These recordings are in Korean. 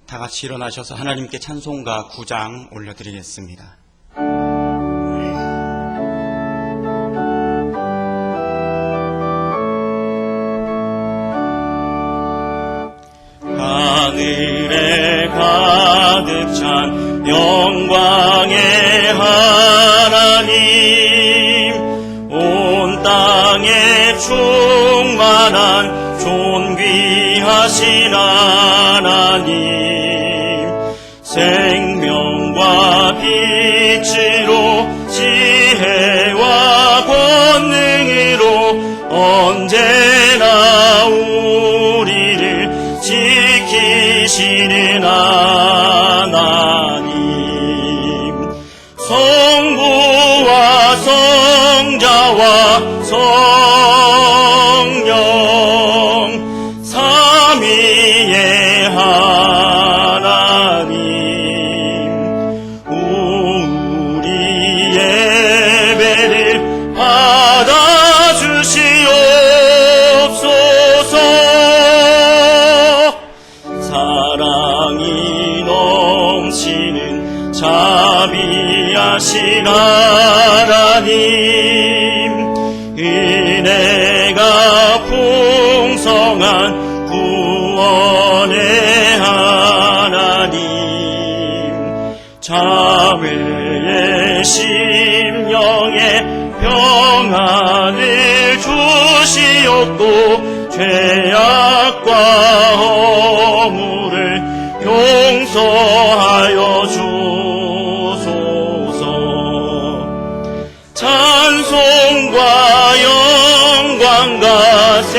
다 같이 일어나셔서 하나님께 찬송가 9장 올려드리겠습니다. 하늘에 가득 찬 영광의 하나님, 온 땅에 충만한 존귀하신 하나님, 생명과 빛으로 지혜와 권능으로 언제나 우리를 지키시는 하나님, 성부와 성자와 성령 삼위의 하나님, 우리 예배를 받아주시옵소서. 사랑이 넘치는 자비하신 하나님, 은혜가 풍성한 구원의 하나님, 자매의 심령에 평안을 주시옵고 죄악과 허물을 용서하여 주소서. 찬송과 영광과 생명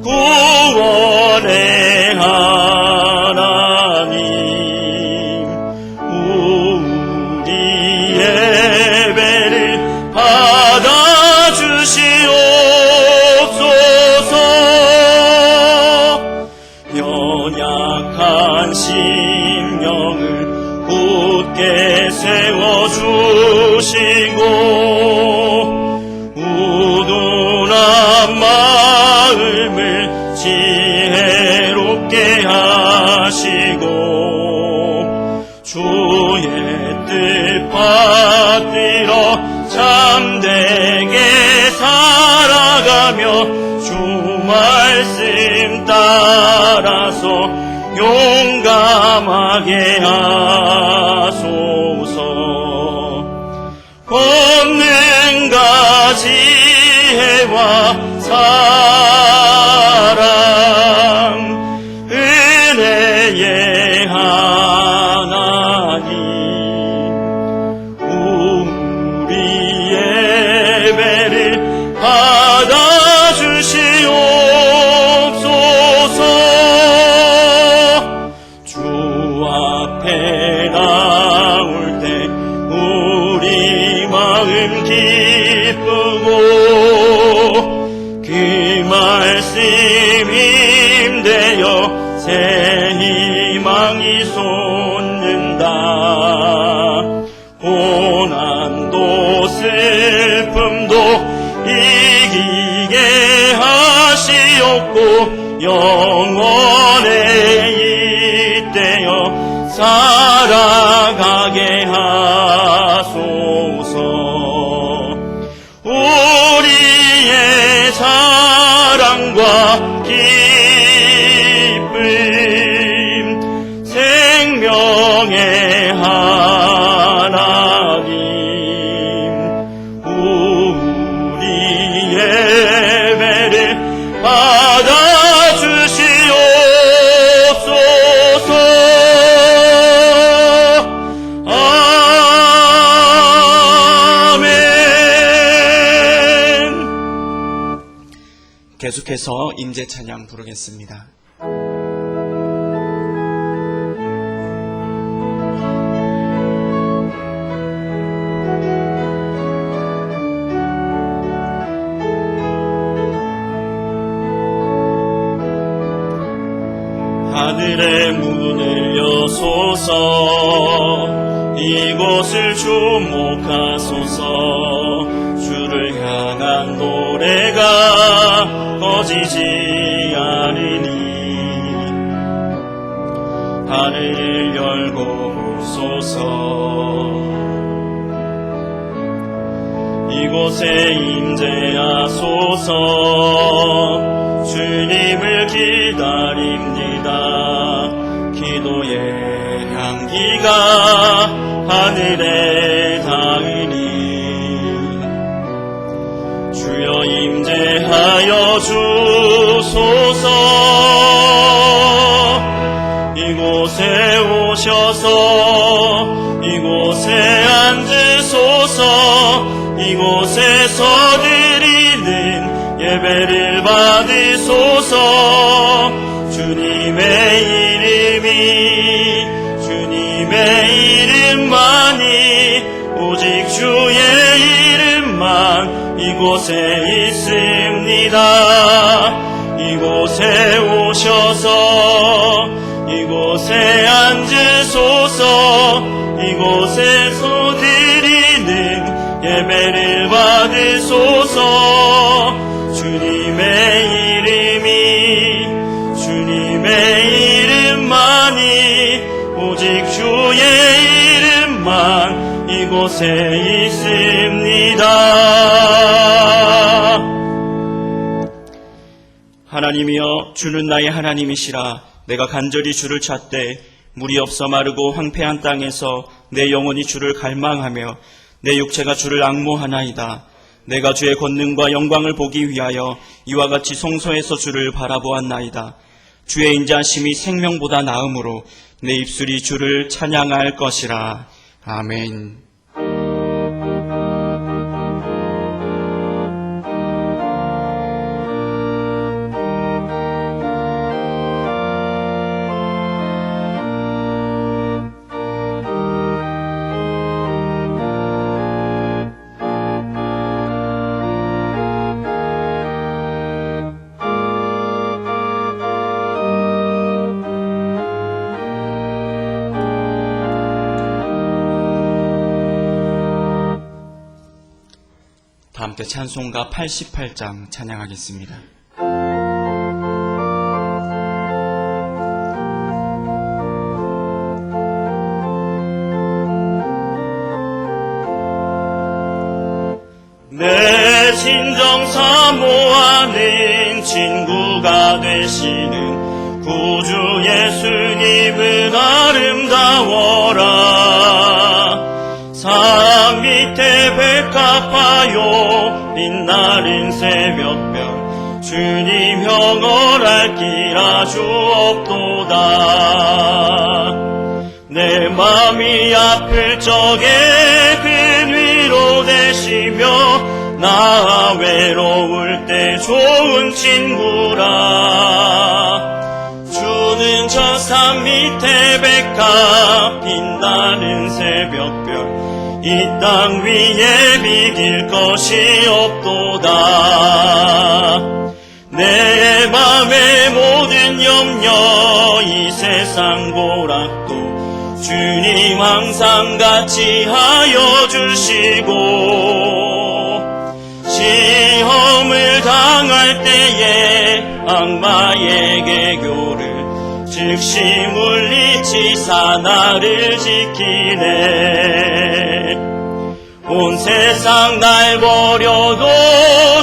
구원의 하나님, 우리 예배를 받아주시옵소서. 연약한 심령을 굳게 세워주시고, 우둔한 마음을 지혜롭게 하시고, 주의 뜻 받들어 참되게 살아가며 주 말씀 따라서 용감하게 하소서. 권능과 지혜와 사랑 은혜의 하나님, 우리 예배를 받아주시옵소서. 주 앞에 나올 때 우리 마음 기쁘고, 그 말씀 힘되어 새 희망이 솟는다. 고난도 슬픔도 이기게 하시옵고, 영원에 잇대어 살아가게 하소서. 우리의 사랑과 기쁨 생명의 하나님, 우리 예배를 받아주시옵소서. 계속해서 임재 찬양 부르겠습니다. 하늘의 문을 여소서, 이곳을 주목하소서. 주를 향한 노래가 꺼지지 않으니 하늘을 열고 보소서. 이곳에 임재하소서. 주님을 기다립니다. 기도의 향기가 하늘에 닿으니 주여 임재하여 주소서. 이곳에 오셔서 이곳에 앉으소서. 이곳에서 드리는 예배를 받으소서. 주님의 이름만이 오직 주의 이름만 이곳에 있습니다. 이곳에 오셔서 이곳에 앉으소서. 이곳에서 드리는 예배를 받으소서. 주님의 이름만이 오직 주의 이름만 이곳에 있습니다. 하나님이여, 주는 나의 하나님이시라. 내가 간절히 주를 찾되 물이 없어 마르고 황폐한 땅에서 내 영혼이 주를 갈망하며 내 육체가 주를 앙모하나이다. 내가 주의 권능과 영광을 보기 위하여 이와 같이 성소에서 주를 바라보았나이다. 주의 인자하심이 생명보다 나음으로 내 입술이 주를 찬양할 것이라. 아멘. 다 함께 찬송가 88장 찬양하겠습니다. 내 심정 사모하는 친구가 되시는 구주 예수님은 아름다워라. 산 밑에 백합하여 빛나는 새벽별 주님 형언할 길 아주 없도다. 내 맘이 아플 적에 그 위로 되시며 나 외로울 때 좋은 친구라. 주는 저 산 밑에 백합 빛나는 새벽별 이 땅 위에 비길 것이 없도다. 내 맘의 모든 염려 이 세상 고락도 주님 항상 같이 하여 주시고 시험을 당할 때에 악마의 개교를 즉시 물리치사 나를 지키네. 온 세상 날 버려도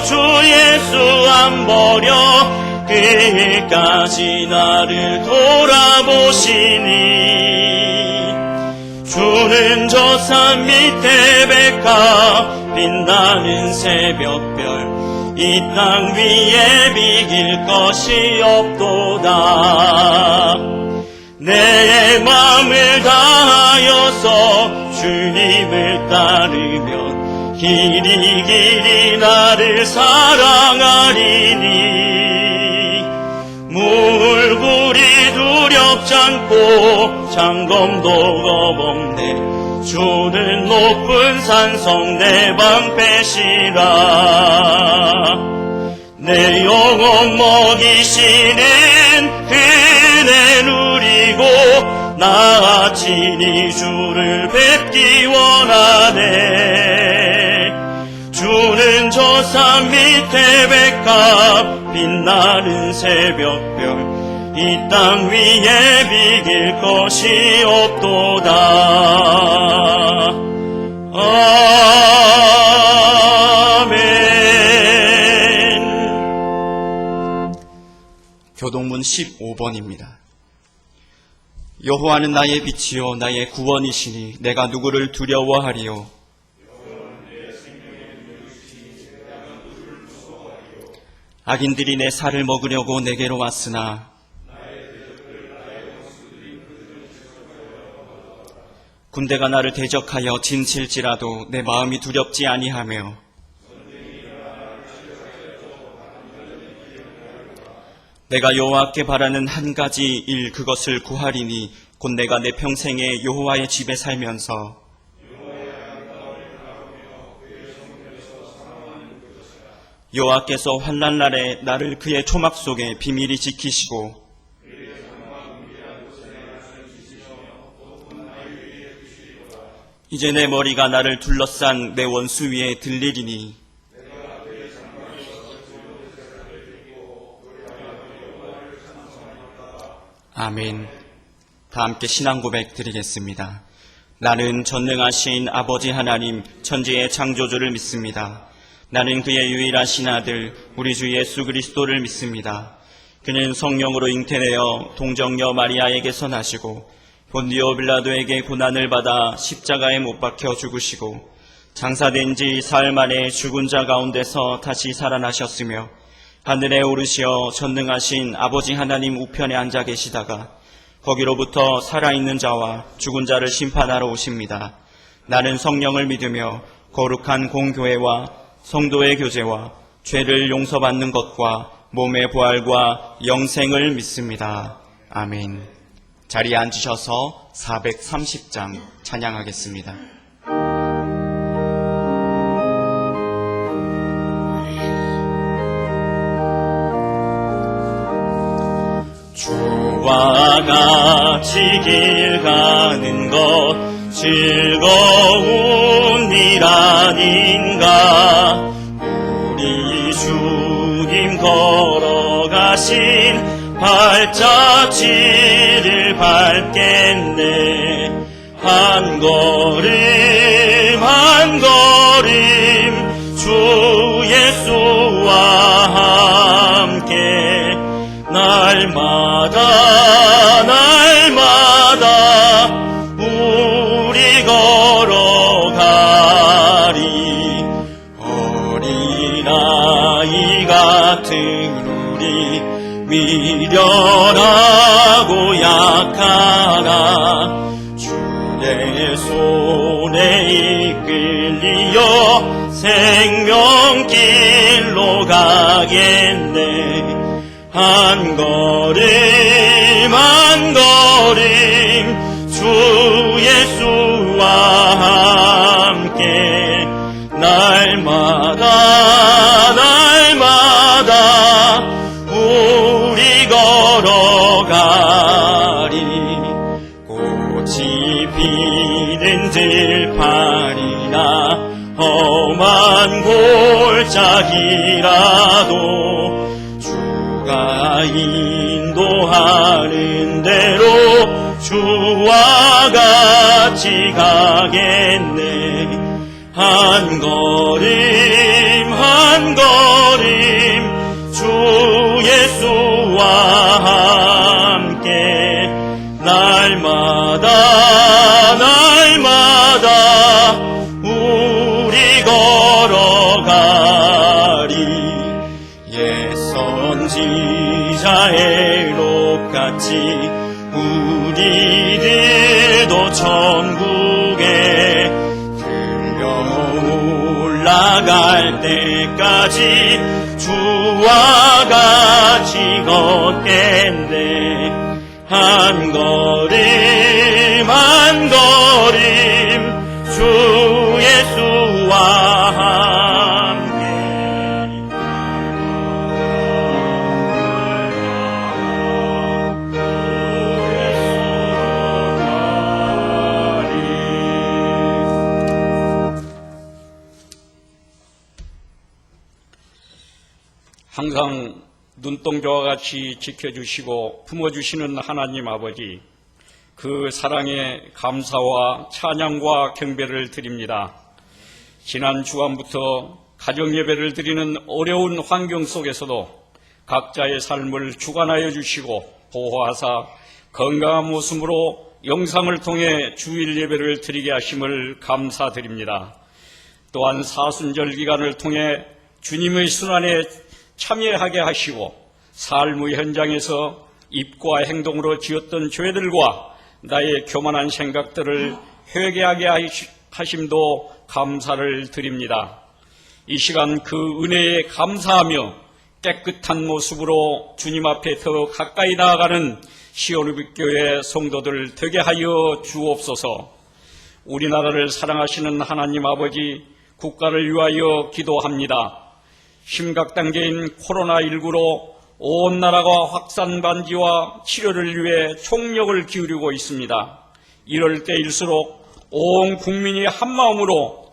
주 예수 안 버려 끝까지 나를 돌아보시니. 주는 저 산 밑에 백합 빛나는 새벽별 이 땅 위에 비길 것이 없도다. 내 마음을 다하여서 주님을 따르면 길이 나를 사랑하리니. 물불이 두렵지 않고 장검도 겁없네. 주는 높은 산성 내 방패시라. 내 영혼 먹이시는 은혜 누리고 나 친히 주를 뵙기 원하네. 주는 저 산 밑에 백합 빛나는 새벽별 이 땅 위에 비길 것이 없도다. 아멘. 교동문 15번입니다. 여호와는 나의 빛이요 나의 구원이시니 내가 누구를 두려워하리요. 악인들이 내 살을 먹으려고 내게로 왔으나 군대가 나를 대적하여 진칠지라도 내 마음이 두렵지 아니하며 내가 여호와께 바라는 한 가지 일 그것을 구하리니 곧 내가 내 평생에 여호와의 집에 살면서 여호와께서 환난 날에 나를 그의 초막 속에 비밀히 지키시고 이제 내 머리가 나를 둘러싼 내 원수 위에 들리리니 아멘. 다 함께 신앙 고백 드리겠습니다. 나는 전능하신 아버지 하나님 천지의 창조주를 믿습니다. 나는 그의 유일하신 아들 우리 주 예수 그리스도를 믿습니다. 그는 성령으로 잉태되어 동정녀 마리아에게서 나시고 본디오 빌라도에게 고난을 받아 십자가에 못 박혀 죽으시고 장사된 지 사흘 만에 죽은 자 가운데서 다시 살아나셨으며 하늘에 오르시어 전능하신 아버지 하나님 우편에 앉아 계시다가 거기로부터 살아있는 자와 죽은 자를 심판하러 오십니다. 나는 성령을 믿으며 거룩한 공교회와 성도의 교제와 죄를 용서받는 것과 몸의 부활과 영생을 믿습니다. 아멘. 자리에 앉으셔서 430장 찬양하겠습니다. 주와 같이 길 가는 것 즐거운 일 아닌가. 우리 주님 걸어가신 발자취를 밟겠네. 한 걸음 한 걸음 주 예수와 함께 날마다 날마다 우리 걸어가리. 어린아이 같은 우리 미련하고 약하나 주의 손에 이끌리어 생명길로 가겠네. 한 걸음 한 걸음 주 예수와 함께 날마다 날마다 우리 걸어가리. 꽃이 피는 들판이나 험한 골짜기라도 주가 인도하는 대로 주와 같이 가겠네. 한 걸음 한 걸음 주 예수와 함께 날마다 날마다 우리 걸어가리. 선지자의 록같이 우리들도 천국에 들려 올라갈 때까지 주와 같이 걷겠네. 한 걸음 한 걸음 주 예수와 함께 항상 눈동자와 같이 지켜주시고 품어주시는 하나님 아버지, 그 사랑에 감사와 찬양과 경배를 드립니다. 지난 주간부터 가정예배를 드리는 어려운 환경 속에서도 각자의 삶을 주관하여 주시고 보호하사 건강한 모습으로 영상을 통해 주일 예배를 드리게 하심을 감사드립니다. 또한 사순절 기간을 통해 주님의 순환에 참여하게 하시고 삶의 현장에서 입과 행동으로 지었던 죄들과 나의 교만한 생각들을 회개하게 하심도 감사를 드립니다. 이 시간 그 은혜에 감사하며 깨끗한 모습으로 주님 앞에 더 가까이 나아가는 시온우비교회 성도들 되게 하여 주옵소서. 우리나라를 사랑하시는 하나님 아버지, 국가를 위하여 기도합니다. 심각 단계인 코로나19로 온 나라가 확산 반지와 치료를 위해 총력을 기울이고 있습니다. 이럴 때일수록 온 국민이 한마음으로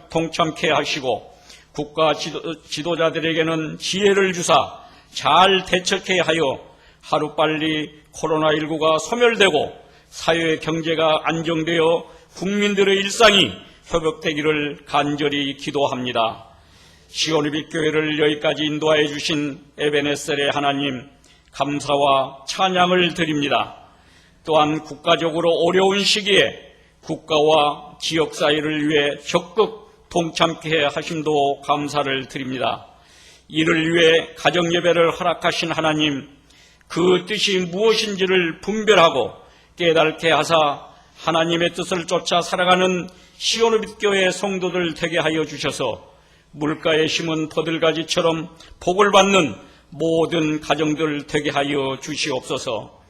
동참케 하시고 국가 지도자들에게는 지혜를 주사 잘 대처케 하여 하루빨리 코로나19가 소멸되고 사회 경제가 안정되어 국민들의 일상이 회복되기를 간절히 기도합니다. 시온우비교회를 여기까지 인도하여 주신 에베네셀의 하나님, 감사와 찬양을 드립니다. 또한 국가적으로 어려운 시기에 국가와 지역 사회를 위해 적극 동참케 하심도 감사를 드립니다. 이를 위해 가정예배를 허락하신 하나님, 그 뜻이 무엇인지를 분별하고 깨닫게 하사 하나님의 뜻을 쫓아 살아가는 시온우비교회 성도들 되게 하여 주셔서 물가에 심은 버들가지처럼 복을 받는 모든 가정들 되게 하여 주시옵소서.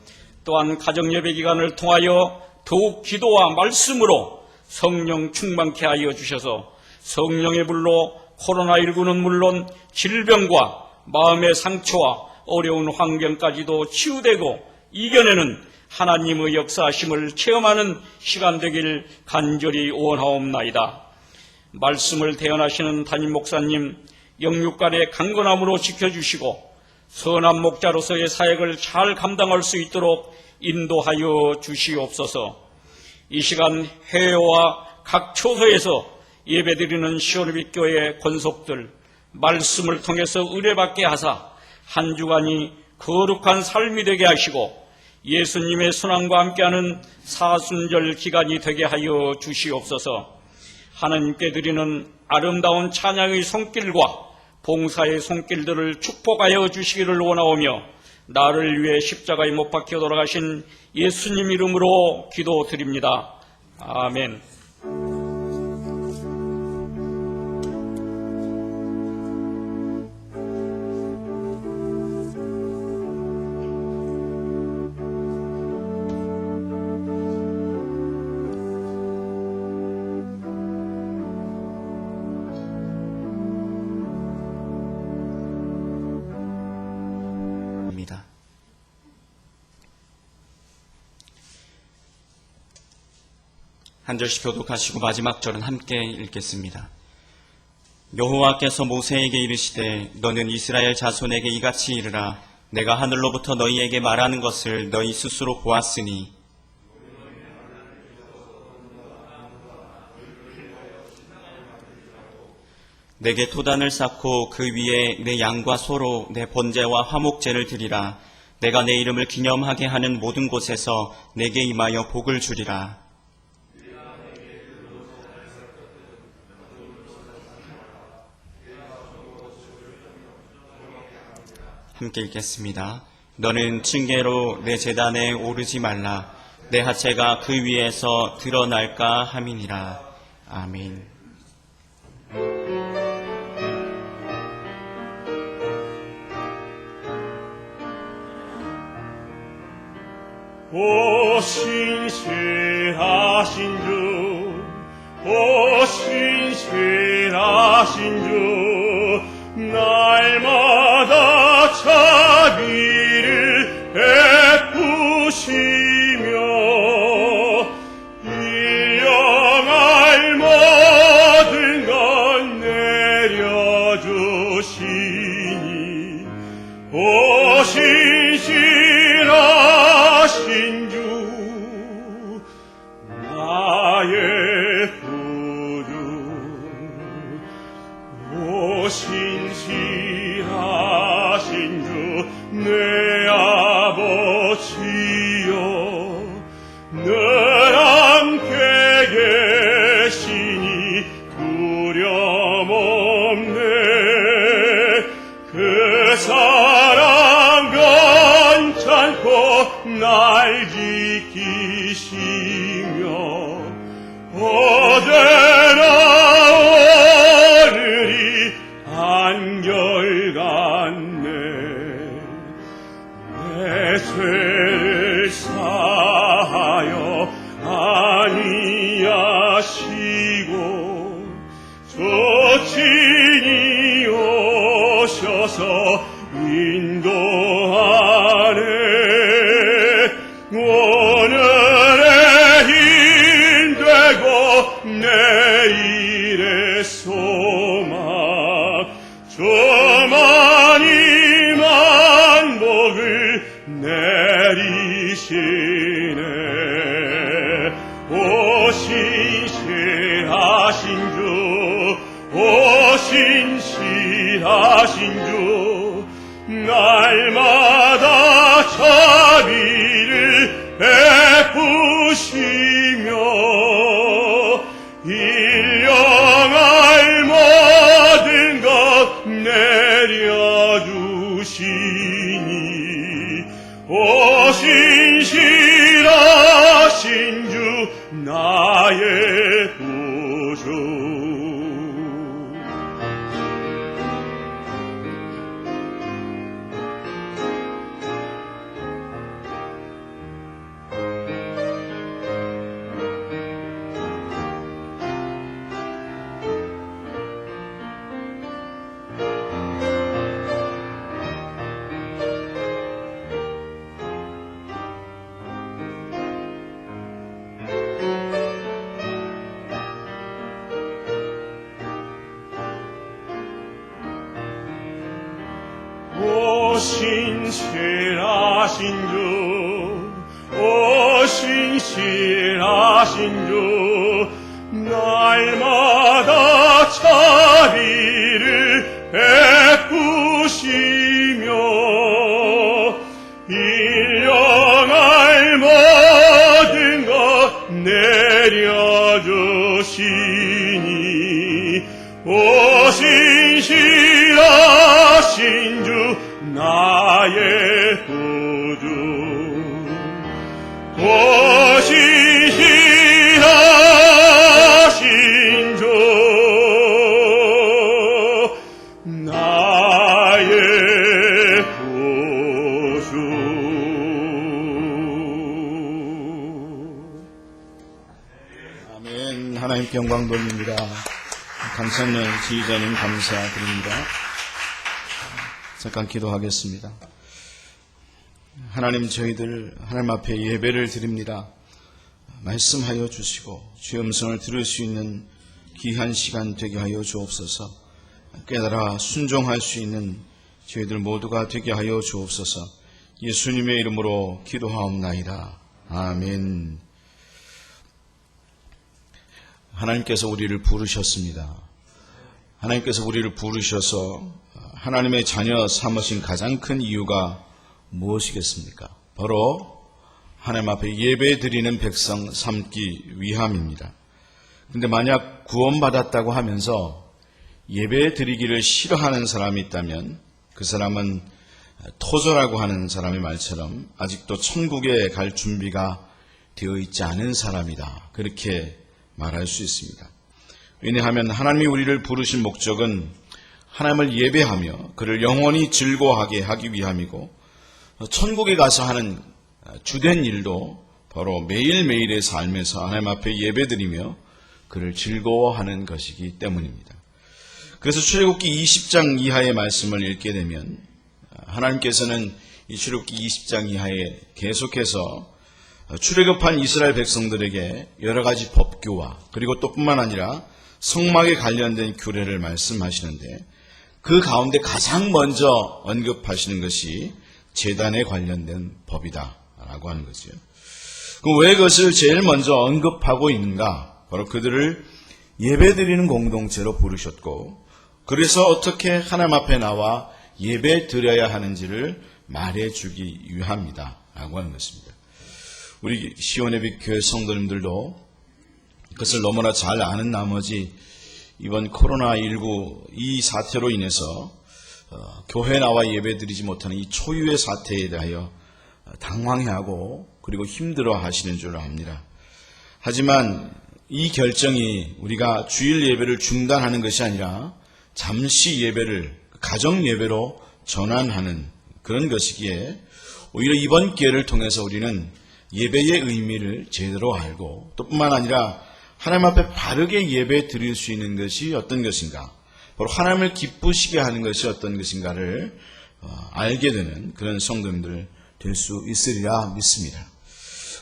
또한 가정예배 기간을 통하여 더욱 기도와 말씀으로 성령 충만케 하여 주셔서 성령의 불로 코로나19는 물론 질병과 마음의 상처와 어려운 환경까지도 치유되고 이겨내는 하나님의 역사하심을 체험하는 시간 되길 간절히 원하옵나이다. 말씀을 대언하시는 담임 목사님, 영육간의 강건함으로 지켜주시고 선한 목자로서의 사역을 잘 감당할 수 있도록 인도하여 주시옵소서. 이 시간 해외와 각 초소에서 예배드리는 시온우비교회 권속들 말씀을 통해서 의뢰받게 하사 한 주간이 거룩한 삶이 되게 하시고 예수님의 순환과 함께하는 사순절 기간이 되게 하여 주시옵소서. 하나님께 드리는 아름다운 찬양의 손길과 봉사의 손길들을 축복하여 주시기를 원하오며 나를 위해 십자가에 못 박혀 돌아가신 예수님 이름으로 기도드립니다. 아멘. 한 절씩 교독하시고 마지막 절은 함께 읽겠습니다. 여호와께서 모세에게 이르시되 너는 이스라엘 자손에게 이같이 이르라. 내가 하늘로부터 너희에게 말하는 것을 너희 스스로 보았으니 내게 토단을 쌓고 그 위에 내 양과 소로 내 번제와 화목제를 드리라. 내가 내 이름을 기념하게 하는 모든 곳에서 내게 임하여 복을 주리라. 함께 읽겠습니다. 너는 층계로 내 제단에 오르지 말라. 내 하체가 그 위에서 드러날까 함이니라. 아멘. 오 신실하신 주, 오 신실하신 주, 날마다 자비를 베푸시며 일령할 모든 것 내려주시니 신실하신 주 내 아버지여 늘 함께 계시니 두려움 없네 그 사랑 변찮고 날 지키시며 어제나 오늘이 한결같네 내 죄를 사하여 아니하시고 조친이 오셔서 인도하네 오늘의 힘 되고 내일의 소망 주만이 만복을 내리시네 오 신실하신 주 오 신실하신 주 날마다 자비를 베푸시며 일용할 모든 것 내려주시니 오 신실하신 주 나의 구주 오 신실하신 주, 오 신실하신 주, 날마다 자비를 베푸시며 일용할 모든 것 내려주시니 오 신실하신 주 나의 구주 오 신실하신 주 나의 구주 아멘. 하나님께 영광 돌립니다. 강찬열 지휘자님 감사드립니다. 잠깐 기도하겠습니다. 하나님, 저희들 하나님 앞에 예배를 드립니다. 말씀하여 주시고 주의 음성을 들을 수 있는 귀한 시간 되게 하여 주옵소서. 깨달아 순종할 수 있는 저희들 모두가 되게 하여 주옵소서. 예수님의 이름으로 기도하옵나이다. 아멘. 하나님께서 우리를 부르셨습니다. 하나님께서 우리를 부르셔서 하나님의 자녀 삼으신 가장 큰 이유가 무엇이겠습니까? 바로 하나님 앞에 예배 드리는 백성 삼기 위함입니다. 근데 만약 구원받았다고 하면서 예배 드리기를 싫어하는 사람이 있다면 그 사람은 토저라고 하는 사람의 말처럼 아직도 천국에 갈 준비가 되어 있지 않은 사람이다. 그렇게 말할 수 있습니다. 왜냐하면 하나님이 우리를 부르신 목적은 하나님을 예배하며 그를 영원히 즐거워하게 하기 위함이고 천국에 가서 하는 주된 일도 바로 매일매일의 삶에서 하나님 앞에 예배드리며 그를 즐거워하는 것이기 때문입니다. 그래서 출애굽기 20장 이하의 말씀을 읽게 되면 하나님께서는 이 출애굽기 20장 이하에 계속해서 출애굽한 이스라엘 백성들에게 여러 가지 법규와 그리고 또 뿐만 아니라 성막에 관련된 규례를 말씀하시는데 그 가운데 가장 먼저 언급하시는 것이 제단에 관련된 법이다라고 하는 거죠. 그럼 왜 그것을 제일 먼저 언급하고 있는가? 바로 그들을 예배드리는 공동체로 부르셨고 그래서 어떻게 하나님 앞에 나와 예배 드려야 하는지를 말해주기 위함이다 라고 하는 것입니다. 우리 시온예비 교회 성도님들도 그것을 너무나 잘 아는 나머지 이번 코로나19 이 사태로 인해서 교회에 나와 예배드리지 못하는 이 초유의 사태에 대하여 당황해하고 그리고 힘들어 하시는 줄 압니다. 하지만 이 결정이 우리가 주일 예배를 중단하는 것이 아니라 잠시 예배를 가정 예배로 전환하는 그런 것이기에 오히려 이번 기회를 통해서 우리는 예배의 의미를 제대로 알고 또 뿐만 아니라 하나님 앞에 바르게 예배 드릴 수 있는 것이 어떤 것인가, 바로 하나님을 기쁘시게 하는 것이 어떤 것인가를 알게 되는 그런 성도님들 될 수 있으리라 믿습니다.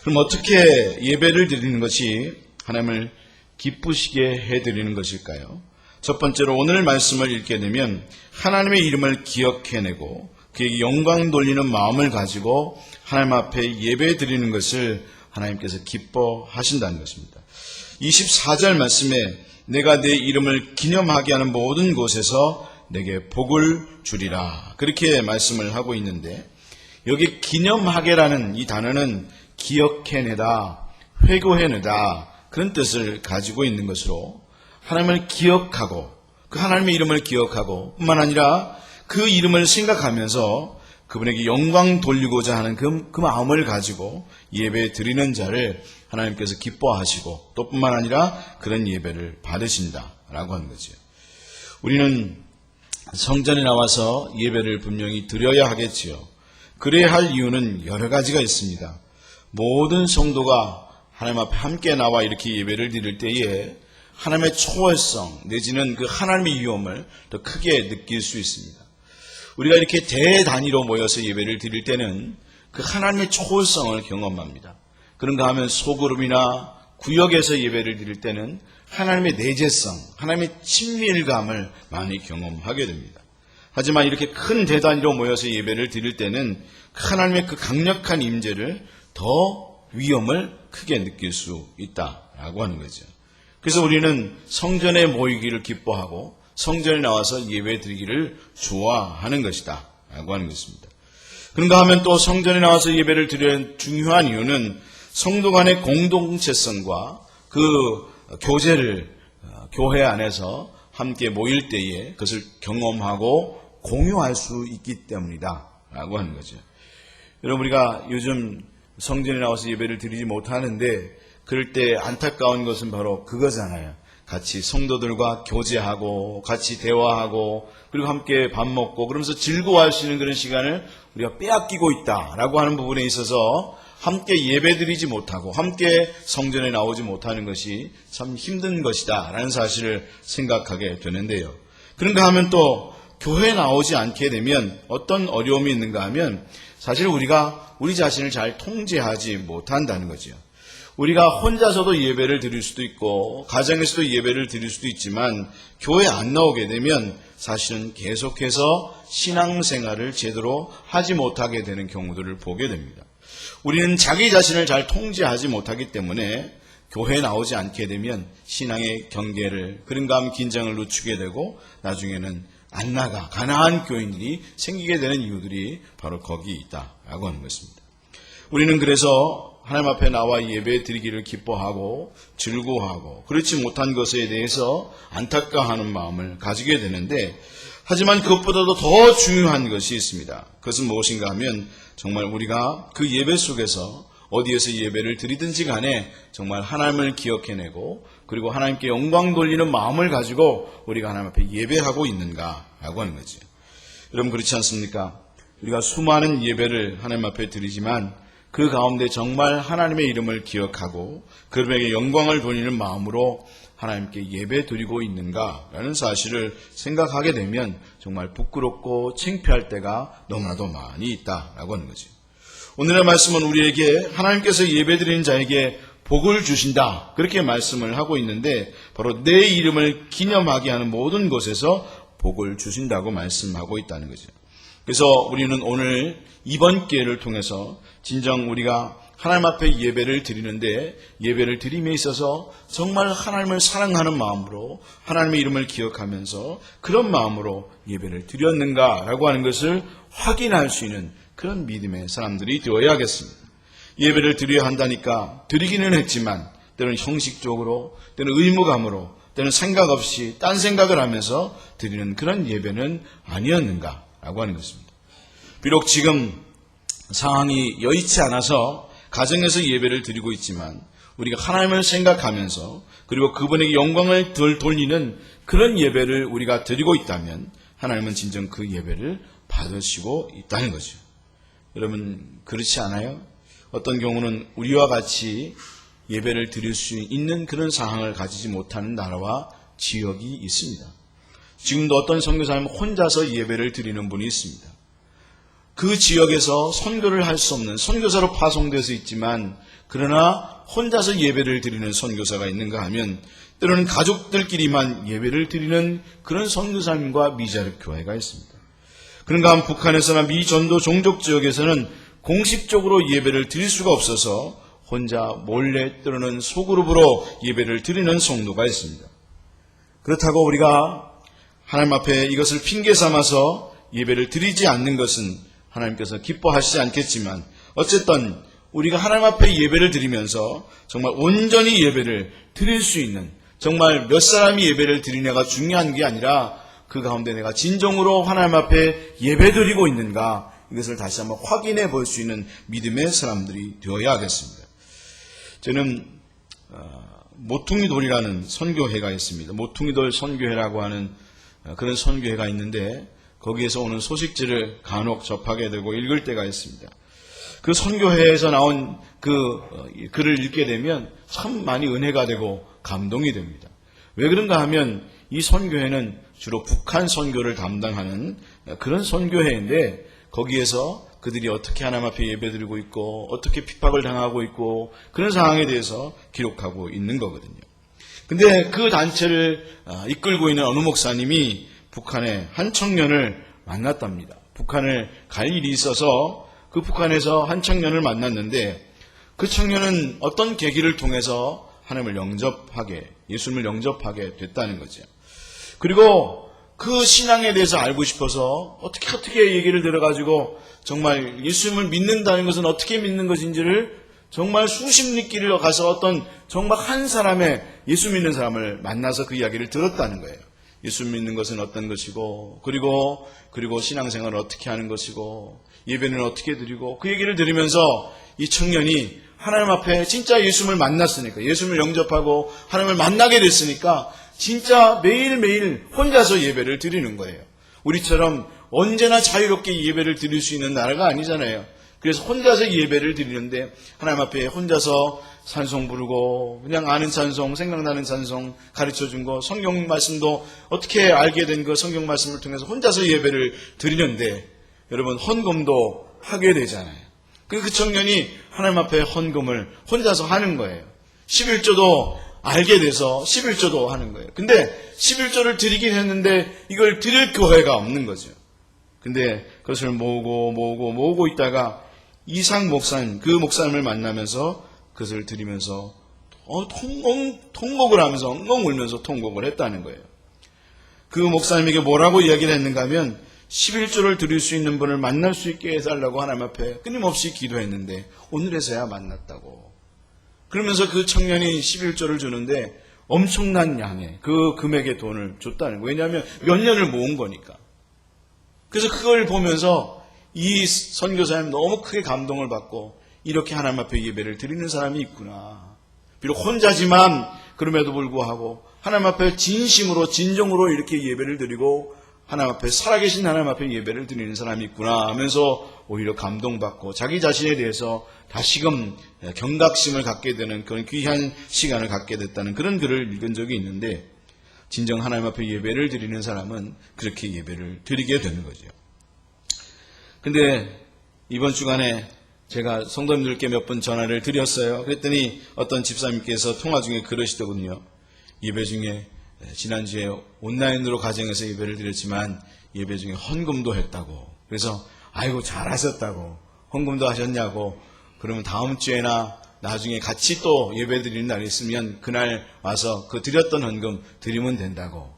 그럼 어떻게 예배를 드리는 것이 하나님을 기쁘시게 해드리는 것일까요? 첫 번째로 오늘 말씀을 읽게 되면 하나님의 이름을 기억해내고 그에게 영광 돌리는 마음을 가지고 하나님 앞에 예배 드리는 것을 하나님께서 기뻐하신다는 것입니다. 24절 말씀에 내가 내 이름을 기념하게 하는 모든 곳에서 내게 복을 주리라 그렇게 말씀을 하고 있는데, 여기 기념하게라는 이 단어는 기억해내다, 회고해내다 그런 뜻을 가지고 있는 것으로 하나님을 기억하고 그 하나님의 이름을 기억하고 뿐만 아니라 그 이름을 생각하면서 그분에게 영광 돌리고자 하는 그 마음을 가지고 예배 드리는 자를 하나님께서 기뻐하시고 또 뿐만 아니라 그런 예배를 받으신다라고 하는 거죠. 우리는 성전에 나와서 예배를 분명히 드려야 하겠지요. 그래야 할 이유는 여러 가지가 있습니다. 모든 성도가 하나님 앞에 함께 나와 이렇게 예배를 드릴 때에 하나님의 초월성 내지는 그 하나님의 위엄을 더 크게 느낄 수 있습니다. 우리가 이렇게 대단위로 모여서 예배를 드릴 때는 그 하나님의 초월성을 경험합니다. 그런가 하면 소그룹이나 구역에서 예배를 드릴 때는 하나님의 내재성, 하나님의 친밀감을 많이 경험하게 됩니다. 하지만 이렇게 큰 대단위로 모여서 예배를 드릴 때는 하나님의 그 강력한 임재를 더 위엄을 크게 느낄 수 있다라고 하는 거죠. 그래서 우리는 성전에 모이기를 기뻐하고 성전에 나와서 예배 드리기를 좋아하는 것이다 라고 하는 것입니다. 그런가 하면 또 성전에 나와서 예배를 드리는 중요한 이유는 성도 간의 공동체성과 그 교제를 교회 안에서 함께 모일 때에 그것을 경험하고 공유할 수 있기 때문이다 라고 하는 거죠. 여러분, 우리가 요즘 성전에 나와서 예배를 드리지 못하는데 그럴 때 안타까운 것은 바로 그거잖아요. 같이 성도들과 교제하고 같이 대화하고 그리고 함께 밥 먹고 그러면서 즐거워할 수 있는 그런 시간을 우리가 빼앗기고 있다라고 하는 부분에 있어서 함께 예배드리지 못하고 함께 성전에 나오지 못하는 것이 참 힘든 것이다 라는 사실을 생각하게 되는데요. 그런가 하면 또 교회에 나오지 않게 되면 어떤 어려움이 있는가 하면 사실 우리가 우리 자신을 잘 통제하지 못한다는 거죠. 우리가 혼자서도 예배를 드릴 수도 있고 가정에서도 예배를 드릴 수도 있지만 교회 안 나오게 되면 사실은 계속해서 신앙생활을 제대로 하지 못하게 되는 경우들을 보게 됩니다. 우리는 자기 자신을 잘 통제하지 못하기 때문에 교회에 나오지 않게 되면 신앙의 경계를 그런가 하면 긴장을 늦추게 되고 나중에는 안 나가 가난한 교인들이 생기게 되는 이유들이 바로 거기 있다라고 하는 것입니다. 우리는 그래서 하나님 앞에 나와 예배 드리기를 기뻐하고 즐거워하고 그렇지 못한 것에 대해서 안타까워하는 마음을 가지게 되는데, 하지만 그것보다도 더 중요한 것이 있습니다. 그것은 무엇인가 하면 정말 우리가 그 예배 속에서 어디에서 예배를 드리든지 간에 정말 하나님을 기억해내고 그리고 하나님께 영광 돌리는 마음을 가지고 우리가 하나님 앞에 예배하고 있는가라고 하는 거죠. 여러분, 그렇지 않습니까? 우리가 수많은 예배를 하나님 앞에 드리지만 그 가운데 정말 하나님의 이름을 기억하고 그분에게 영광을 돌리는 마음으로 하나님께 예배 드리고 있는가라는 사실을 생각하게 되면 정말 부끄럽고 창피할 때가 너무나도 많이 있다라고 하는 거죠. 오늘의 말씀은 우리에게 하나님께서 예배 드리는 자에게 복을 주신다 그렇게 말씀을 하고 있는데, 바로 내 이름을 기념하게 하는 모든 곳에서 복을 주신다고 말씀하고 있다는 거죠. 그래서 우리는 오늘 이번 기회를 통해서 진정 우리가 하나님 앞에 예배를 드리는데 예배를 드림에 있어서 정말 하나님을 사랑하는 마음으로 하나님의 이름을 기억하면서 그런 마음으로 예배를 드렸는가라고 하는 것을 확인할 수 있는 그런 믿음의 사람들이 되어야겠습니다. 예배를 드려야 한다니까 드리기는 했지만 때로는 형식적으로 때로는 의무감으로 때로는 생각 없이 딴 생각을 하면서 드리는 그런 예배는 아니었는가라고 하는 것입니다. 비록 지금 상황이 여의치 않아서 가정에서 예배를 드리고 있지만 우리가 하나님을 생각하면서 그리고 그분에게 영광을 돌리는 그런 예배를 우리가 드리고 있다면 하나님은 진정 그 예배를 받으시고 있다는 거죠. 여러분 그렇지 않아요? 어떤 경우는 우리와 같이 예배를 드릴 수 있는 그런 상황을 가지지 못하는 나라와 지역이 있습니다. 지금도 어떤 선교사님은 혼자서 예배를 드리는 분이 있습니다. 그 지역에서 선교를 할 수 없는 선교사로 파송돼서 있지만 그러나 혼자서 예배를 드리는 선교사가 있는가 하면 때로는 가족들끼리만 예배를 드리는 그런 선교사님과 미자립 교회가 있습니다. 그런가 하면 북한에서나 미 전도 종족 지역에서는 공식적으로 예배를 드릴 수가 없어서 혼자 몰래 때로는 소그룹으로 예배를 드리는 성도가 있습니다. 그렇다고 우리가 하나님 앞에 이것을 핑계 삼아서 예배를 드리지 않는 것은 하나님께서 기뻐하시지 않겠지만 어쨌든 우리가 하나님 앞에 예배를 드리면서 정말 온전히 예배를 드릴 수 있는 정말 몇 사람이 예배를 드리냐가 중요한 게 아니라 그 가운데 내가 진정으로 하나님 앞에 예배 드리고 있는가 이것을 다시 한번 확인해 볼 수 있는 믿음의 사람들이 되어야 하겠습니다. 저는 모퉁이돌이라는 선교회가 있습니다. 모퉁이돌 선교회라고 하는 그런 선교회가 있는데 거기에서 오는 소식지를 간혹 접하게 되고 읽을 때가 있습니다. 그 선교회에서 나온 그 글을 읽게 되면 참 많이 은혜가 되고 감동이 됩니다. 왜 그런가 하면 이 선교회는 주로 북한 선교를 담당하는 그런 선교회인데 거기에서 그들이 어떻게 하나님 앞에 예배드리고 있고 어떻게 핍박을 당하고 있고 그런 상황에 대해서 기록하고 있는 거거든요. 근데 그 단체를 이끌고 있는 어느 목사님이 북한의 한 청년을 만났답니다. 북한을 갈 일이 있어서 그 북한에서 한 청년을 만났는데 그 청년은 어떤 계기를 통해서 하나님을 영접하게 예수님을 영접하게 됐다는 거죠. 그리고 그 신앙에 대해서 알고 싶어서 어떻게 얘기를 들어가지고 정말 예수님을 믿는다는 것은 어떻게 믿는 것인지를 정말 수십 리 길을 가서 어떤 정말 한 사람의 예수 믿는 사람을 만나서 그 이야기를 들었다는 거예요. 예수 믿는 것은 어떤 것이고 그리고 신앙생활을 어떻게 하는 것이고 예배는 어떻게 드리고 그 얘기를 들으면서 이 청년이 하나님 앞에 진짜 예수님을 만났으니까 예수님을 영접하고 하나님을 만나게 됐으니까 진짜 매일매일 혼자서 예배를 드리는 거예요. 우리처럼 언제나 자유롭게 예배를 드릴 수 있는 나라가 아니잖아요. 그래서 혼자서 예배를 드리는데 하나님 앞에 혼자서 찬송 부르고 그냥 아는 찬송, 생각나는 찬송 가르쳐준 거, 성경 말씀도 어떻게 알게 된 그 성경 말씀을 통해서 혼자서 예배를 드리는데 여러분 헌금도 하게 되잖아요. 그 청년이 하나님 앞에 헌금을 혼자서 하는 거예요. 11조도 알게 돼서 11조도 하는 거예요. 근데 11조를 드리긴 했는데 이걸 드릴 교회가 없는 거죠. 근데 그것을 모으고 있다가 이상 목사님, 그 목사님을 만나면서 그것을 드리면서 통곡을 하면서 엉엉 울면서 통곡을 했다는 거예요. 그 목사님에게 뭐라고 이야기를 했는가 하면 11조를 드릴 수 있는 분을 만날 수 있게 해달라고 하나님 앞에 끊임없이 기도했는데 오늘에서야 만났다고. 그러면서 그 청년이 11조를 주는데 엄청난 양의 그 금액의 돈을 줬다는 거예요. 왜냐하면 몇 년을 모은 거니까. 그래서 그걸 보면서 이 선교사님 너무 크게 감동을 받고 이렇게 하나님 앞에 예배를 드리는 사람이 있구나. 비록 혼자지만 그럼에도 불구하고 하나님 앞에 진심으로 진정으로 이렇게 예배를 드리고 하나님 앞에 살아계신 하나님 앞에 예배를 드리는 사람이 있구나 하면서 오히려 감동받고 자기 자신에 대해서 다시금 경각심을 갖게 되는 그런 귀한 시간을 갖게 됐다는 그런 글을 읽은 적이 있는데 진정 하나님 앞에 예배를 드리는 사람은 그렇게 예배를 드리게 되는 거죠. 근데 이번 주간에 제가 성도님들께 몇 번 전화를 드렸어요. 그랬더니 어떤 집사님께서 통화 중에 그러시더군요. 예배 중에 지난주에 온라인으로 가정에서 예배를 드렸지만 예배 중에 헌금도 했다고. 그래서 아이고 잘하셨다고. 헌금도 하셨냐고 그러면 다음 주에나 나중에 같이 또 예배 드리는 날이 있으면 그날 와서 그 드렸던 헌금 드리면 된다고.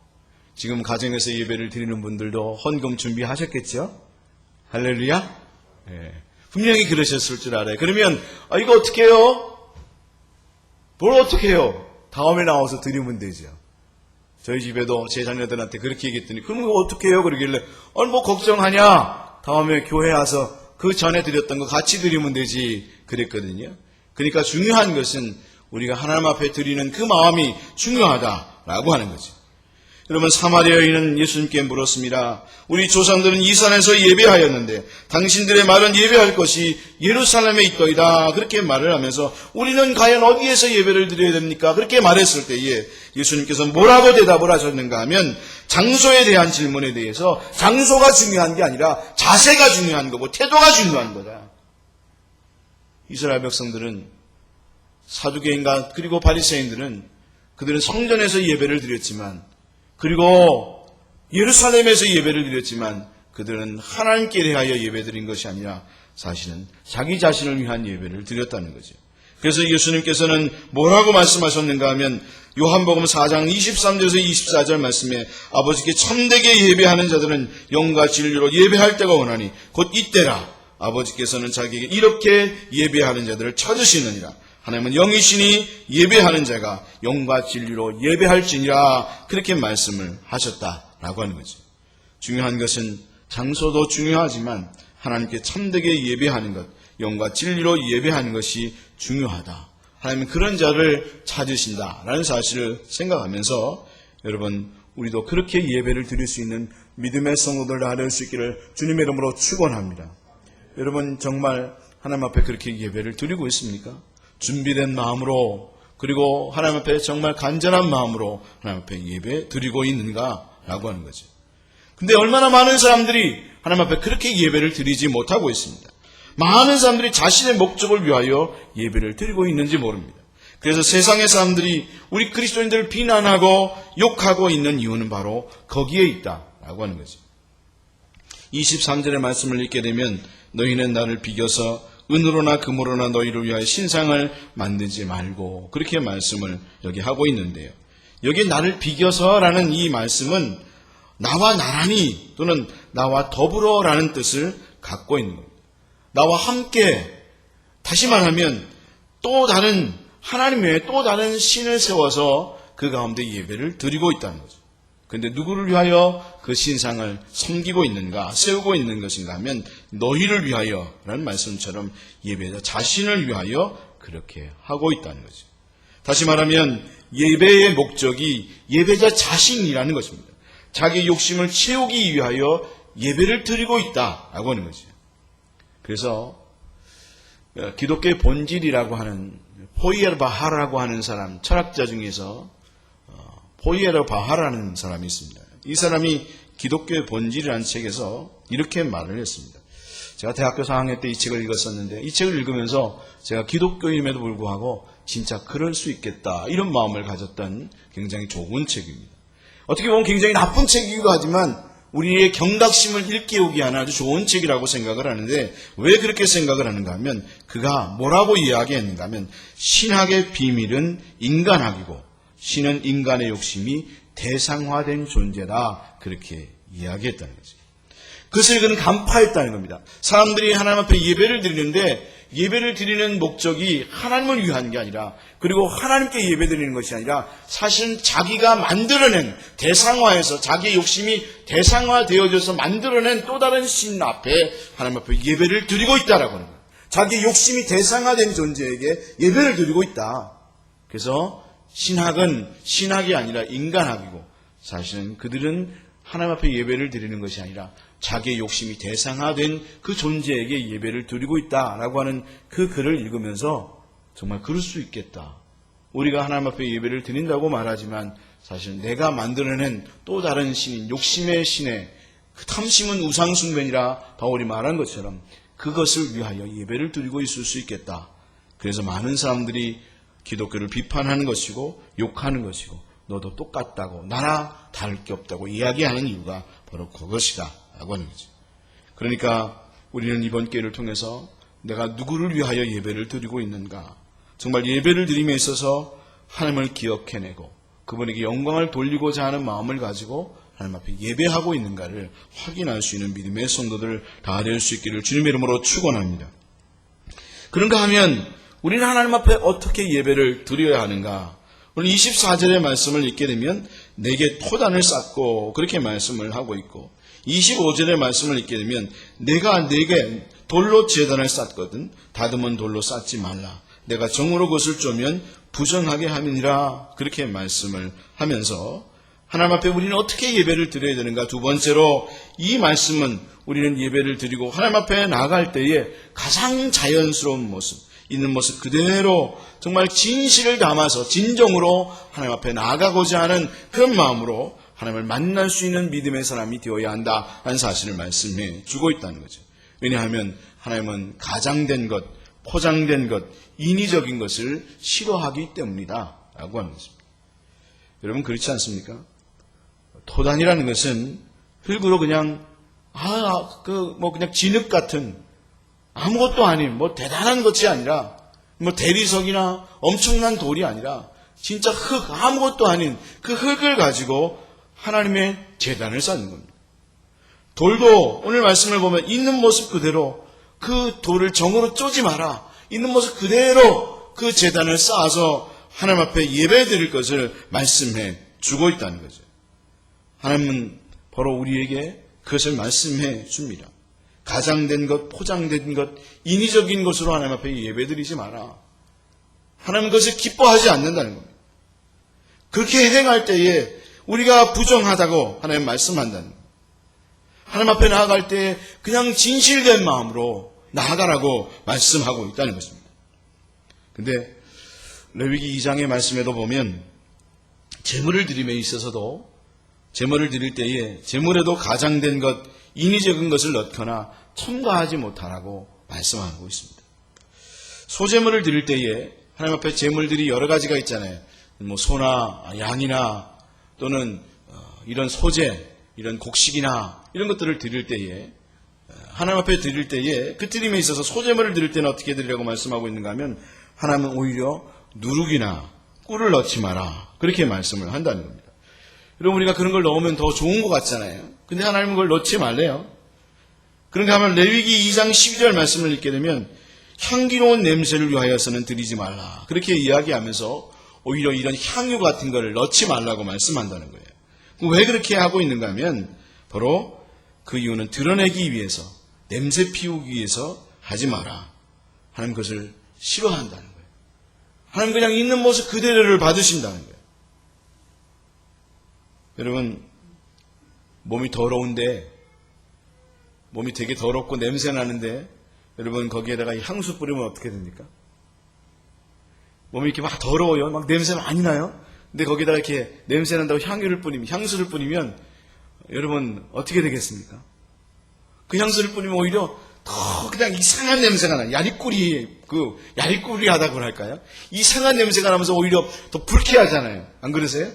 지금 가정에서 예배를 드리는 분들도 헌금 준비하셨겠죠? 할렐루야? 예. 분명히 그러셨을 줄 알아요. 그러면 이거 어떻게 해요? 뭘 어떻게 해요? 다음에 나와서 드리면 되죠. 저희 집에도 제 자녀들한테 그렇게 얘기했더니 그럼 이거 어떻게 해요? 그러길래 뭐 걱정하냐? 다음에 교회 와서 그 전에 드렸던 거 같이 드리면 되지 그랬거든요. 그러니까 중요한 것은 우리가 하나님 앞에 드리는 그 마음이 중요하다라고 하는 거죠. 여러분, 사마리아 여인은 예수님께 물었습니다. 우리 조상들은 이 산에서 예배하였는데 당신들의 말은 예배할 것이 예루살렘에 있더이다. 그렇게 말을 하면서 우리는 과연 어디에서 예배를 드려야 됩니까? 그렇게 말했을 때에 예수님께서 뭐라고 대답을 하셨는가 하면 장소에 대한 질문에 대해서 장소가 중요한 게 아니라 자세가 중요한 거고 태도가 중요한 거다. 이스라엘 백성들은 사두개인과 그리고 바리새인들은 그들은 성전에서 예배를 드렸지만 그리고 예루살렘에서 예배를 드렸지만 그들은 하나님께 대하여 예배드린 것이 아니라 사실은 자기 자신을 위한 예배를 드렸다는 거죠. 그래서 예수님께서는 뭐라고 말씀하셨는가 하면 요한복음 4장 23절에서 24절 말씀에 아버지께 참되게 예배하는 자들은 영과 진리로 예배할 때가 오나니 곧 이때라. 아버지께서는 자기에게 이렇게 예배하는 자들을 찾으시느니라. 하나님은 영이시니 예배하는 자가 영과 진리로 예배할지니라. 그렇게 말씀을 하셨다라고 하는 거죠. 중요한 것은 장소도 중요하지만 하나님께 참되게 예배하는 것, 영과 진리로 예배하는 것이 중요하다. 하나님은 그런 자를 찾으신다라는 사실을 생각하면서 여러분, 우리도 그렇게 예배를 드릴 수 있는 믿음의 성도들 될 수 있기를 주님의 이름으로 축원합니다. 여러분, 정말 하나님 앞에 그렇게 예배를 드리고 있습니까? 준비된 마음으로, 그리고 하나님 앞에 정말 간절한 마음으로 하나님 앞에 예배 드리고 있는가라고 하는 거죠. 근데 얼마나 많은 사람들이 하나님 앞에 그렇게 예배를 드리지 못하고 있습니다. 많은 사람들이 자신의 목적을 위하여 예배를 드리고 있는지 모릅니다. 그래서 세상의 사람들이 우리 그리스도인들을 비난하고 욕하고 있는 이유는 바로 거기에 있다라고 하는 거죠. 23절의 말씀을 읽게 되면 너희는 나를 비겨서 은으로나 금으로나 너희를 위하여 신상을 만들지 말고, 그렇게 말씀을 여기 하고 있는데요. 여기 나를 비겨서라는 이 말씀은 나와 나란히 또는 나와 더불어라는 뜻을 갖고 있는 겁니다. 나와 함께, 다시 말하면 또 다른 하나님 외에 또 다른 신을 세워서 그 가운데 예배를 드리고 있다는 거죠. 그런데 누구를 위하여 그 신상을 섬기고 있는가, 세우고 있는 것인가 하면 너희를 위하여 라는 말씀처럼 예배자 자신을 위하여 그렇게 하고 있다는 거죠. 다시 말하면 예배의 목적이 예배자 자신이라는 것입니다. 자기 욕심을 채우기 위하여 예배를 드리고 있다라고 하는 거죠. 그래서 기독교의 본질이라고 하는 포이에르 바하라고 하는 사람, 철학자 중에서 포이에르 바하라는 사람이 있습니다. 이 사람이 기독교의 본질이라는 책에서 이렇게 말을 했습니다. 제가 대학교 4학년 때 이 책을 읽었었는데 이 책을 읽으면서 제가 기독교임에도 불구하고 진짜 그럴 수 있겠다 이런 마음을 가졌던 굉장히 좋은 책입니다. 어떻게 보면 굉장히 나쁜 책이기도 하지만 우리의 경각심을 일깨우기 하는 아주 좋은 책이라고 생각을 하는데 왜 그렇게 생각을 하는가 하면 그가 뭐라고 이야기했는가 하면 신학의 비밀은 인간학이고 신은 인간의 욕심이 대상화된 존재다, 그렇게 이야기했다는 거죠. 그것을 그는 간파했다는 겁니다. 사람들이 하나님 앞에 예배를 드리는데 예배를 드리는 목적이 하나님을 위한 게 아니라, 그리고 하나님께 예배 드리는 것이 아니라 사실은 자기가 만들어낸, 대상화해서 자기의 욕심이 대상화되어져서 만들어낸 또 다른 신 앞에 하나님 앞에 예배를 드리고 있다라고 하는 거예요. 자기의 욕심이 대상화된 존재에게 예배를 드리고 있다. 그래서 신학은 신학이 아니라 인간학이고 사실은 그들은 하나님 앞에 예배를 드리는 것이 아니라 자기의 욕심이 대상화된 그 존재에게 예배를 드리고 있다라고 하는 그 글을 읽으면서 정말 그럴 수 있겠다. 우리가 하나님 앞에 예배를 드린다고 말하지만 사실 내가 만들어낸 또 다른 신인, 욕심의 신의 그 탐심은 우상숭배니라 바울이 말한 것처럼 그것을 위하여 예배를 드리고 있을 수 있겠다. 그래서 많은 사람들이 기독교를 비판하는 것이고 욕하는 것이고 너도 똑같다고 나나 다를 게 없다고 이야기하는 이유가 바로 그것이다 라고 하는 거죠. 그러니까 우리는 이번 기회를 통해서 내가 누구를 위하여 예배를 드리고 있는가? 정말 예배를 드림에 있어서 하나님을 기억해내고 그분에게 영광을 돌리고자 하는 마음을 가지고 하나님 앞에 예배하고 있는가를 확인할 수 있는 믿음의 성도들 다 될 수 있기를 주님의 이름으로 축원합니다. 그런가 하면 우리는 하나님 앞에 어떻게 예배를 드려야 하는가? 오늘 24절의 말씀을 읽게 되면 내게 토단을 쌓고 그렇게 말씀을 하고 있고 25절의 말씀을 읽게 되면 내가 내게 돌로 제단을 쌓거든 다듬은 돌로 쌓지 말라. 내가 정으로 그것을 쪼면 부정하게 함이니라. 그렇게 말씀을 하면서 하나님 앞에 우리는 어떻게 예배를 드려야 되는가? 두 번째로 이 말씀은 우리는 예배를 드리고 하나님 앞에 나아갈 때에 가장 자연스러운 모습, 있는 모습 그대로 정말 진실을 담아서 진정으로 하나님 앞에 나아가고자 하는 그런 마음으로 하나님을 만날 수 있는 믿음의 사람이 되어야 한다 하는 사실을 말씀해 주고 있다는 거죠. 왜냐하면 하나님은 가장된 것, 포장된 것, 인위적인 것을 싫어하기 때문이다 라고 하는 것입니다. 여러분 그렇지 않습니까? 토단이라는 것은 흙으로 그냥 그냥 진흙 같은 아무것도 아닌 대단한 것이 아니라 대리석이나 엄청난 돌이 아니라 진짜 흙 아무것도 아닌 그 흙을 가지고 하나님의 제단을 쌓는 겁니다. 돌도 오늘 말씀을 보면 있는 모습 그대로 그 돌을 정으로 쪼지 마라. 있는 모습 그대로 그 제단을 쌓아서 하나님 앞에 예배 드릴 것을 말씀해 주고 있다는 거죠. 하나님은 바로 우리에게 그것을 말씀해 줍니다. 가장된 것, 포장된 것, 인위적인 것으로 하나님 앞에 예배 드리지 마라. 하나님은 그것을 기뻐하지 않는다는 겁니다. 그렇게 행할 때에 우리가 부정하다고 하나님 말씀한다는 겁니다. 하나님 앞에 나아갈 때 그냥 진실된 마음으로 나아가라고 말씀하고 있다는 것입니다. 근데 레위기 2장의 말씀에도 보면 제물을 드림에 있어서도 제물을 드릴 때에 제물에도 가장된 것, 인위적인 것을 넣거나 첨가하지 못하라고 말씀하고 있습니다. 소제물을 드릴 때에 하나님 앞에 제물들이 여러 가지가 있잖아요. 소나 양이나 또는 이런 소제, 이런 곡식이나 이런 것들을 드릴 때에 하나님 앞에 드릴 때에 그 드림에 있어서 소제물을 드릴 때는 어떻게 드리라고 말씀하고 있는가 하면 하나님은 오히려 누룩이나 꿀을 넣지 마라. 그렇게 말씀을 한다는 겁니다. 여러분 우리가 그런 걸 넣으면 더 좋은 것 같잖아요. 근데 하나님은 그걸 넣지 말래요. 그런가 하면 레위기 2장 12절 말씀을 읽게 되면 향기로운 냄새를 위하여서는 드리지 말라. 그렇게 이야기하면서 오히려 이런 향유 같은 거를 넣지 말라고 말씀한다는 거예요. 왜 그렇게 하고 있는가 하면 바로 그 이유는 드러내기 위해서 냄새 피우기 위해서 하지 마라. 하나님 그것을 싫어한다는 거예요. 하나님 그냥 있는 모습 그대로를 받으신다는 거예요. 여러분 몸이 더러운데 몸이 되게 더럽고 냄새 나는데 여러분 거기에다가 향수 뿌리면 어떻게 됩니까? 몸이 이렇게 막 더러워요. 막 냄새 많이 나요. 근데 거기다가 이렇게 냄새 난다고 향수를 뿌리면 여러분 어떻게 되겠습니까? 그 향수를 뿌리면 오히려 더 그냥 이상한 냄새가 나요. 야리꾸리하다고 할까요? 이상한 냄새가 나면서 오히려 더 불쾌하잖아요. 안 그러세요?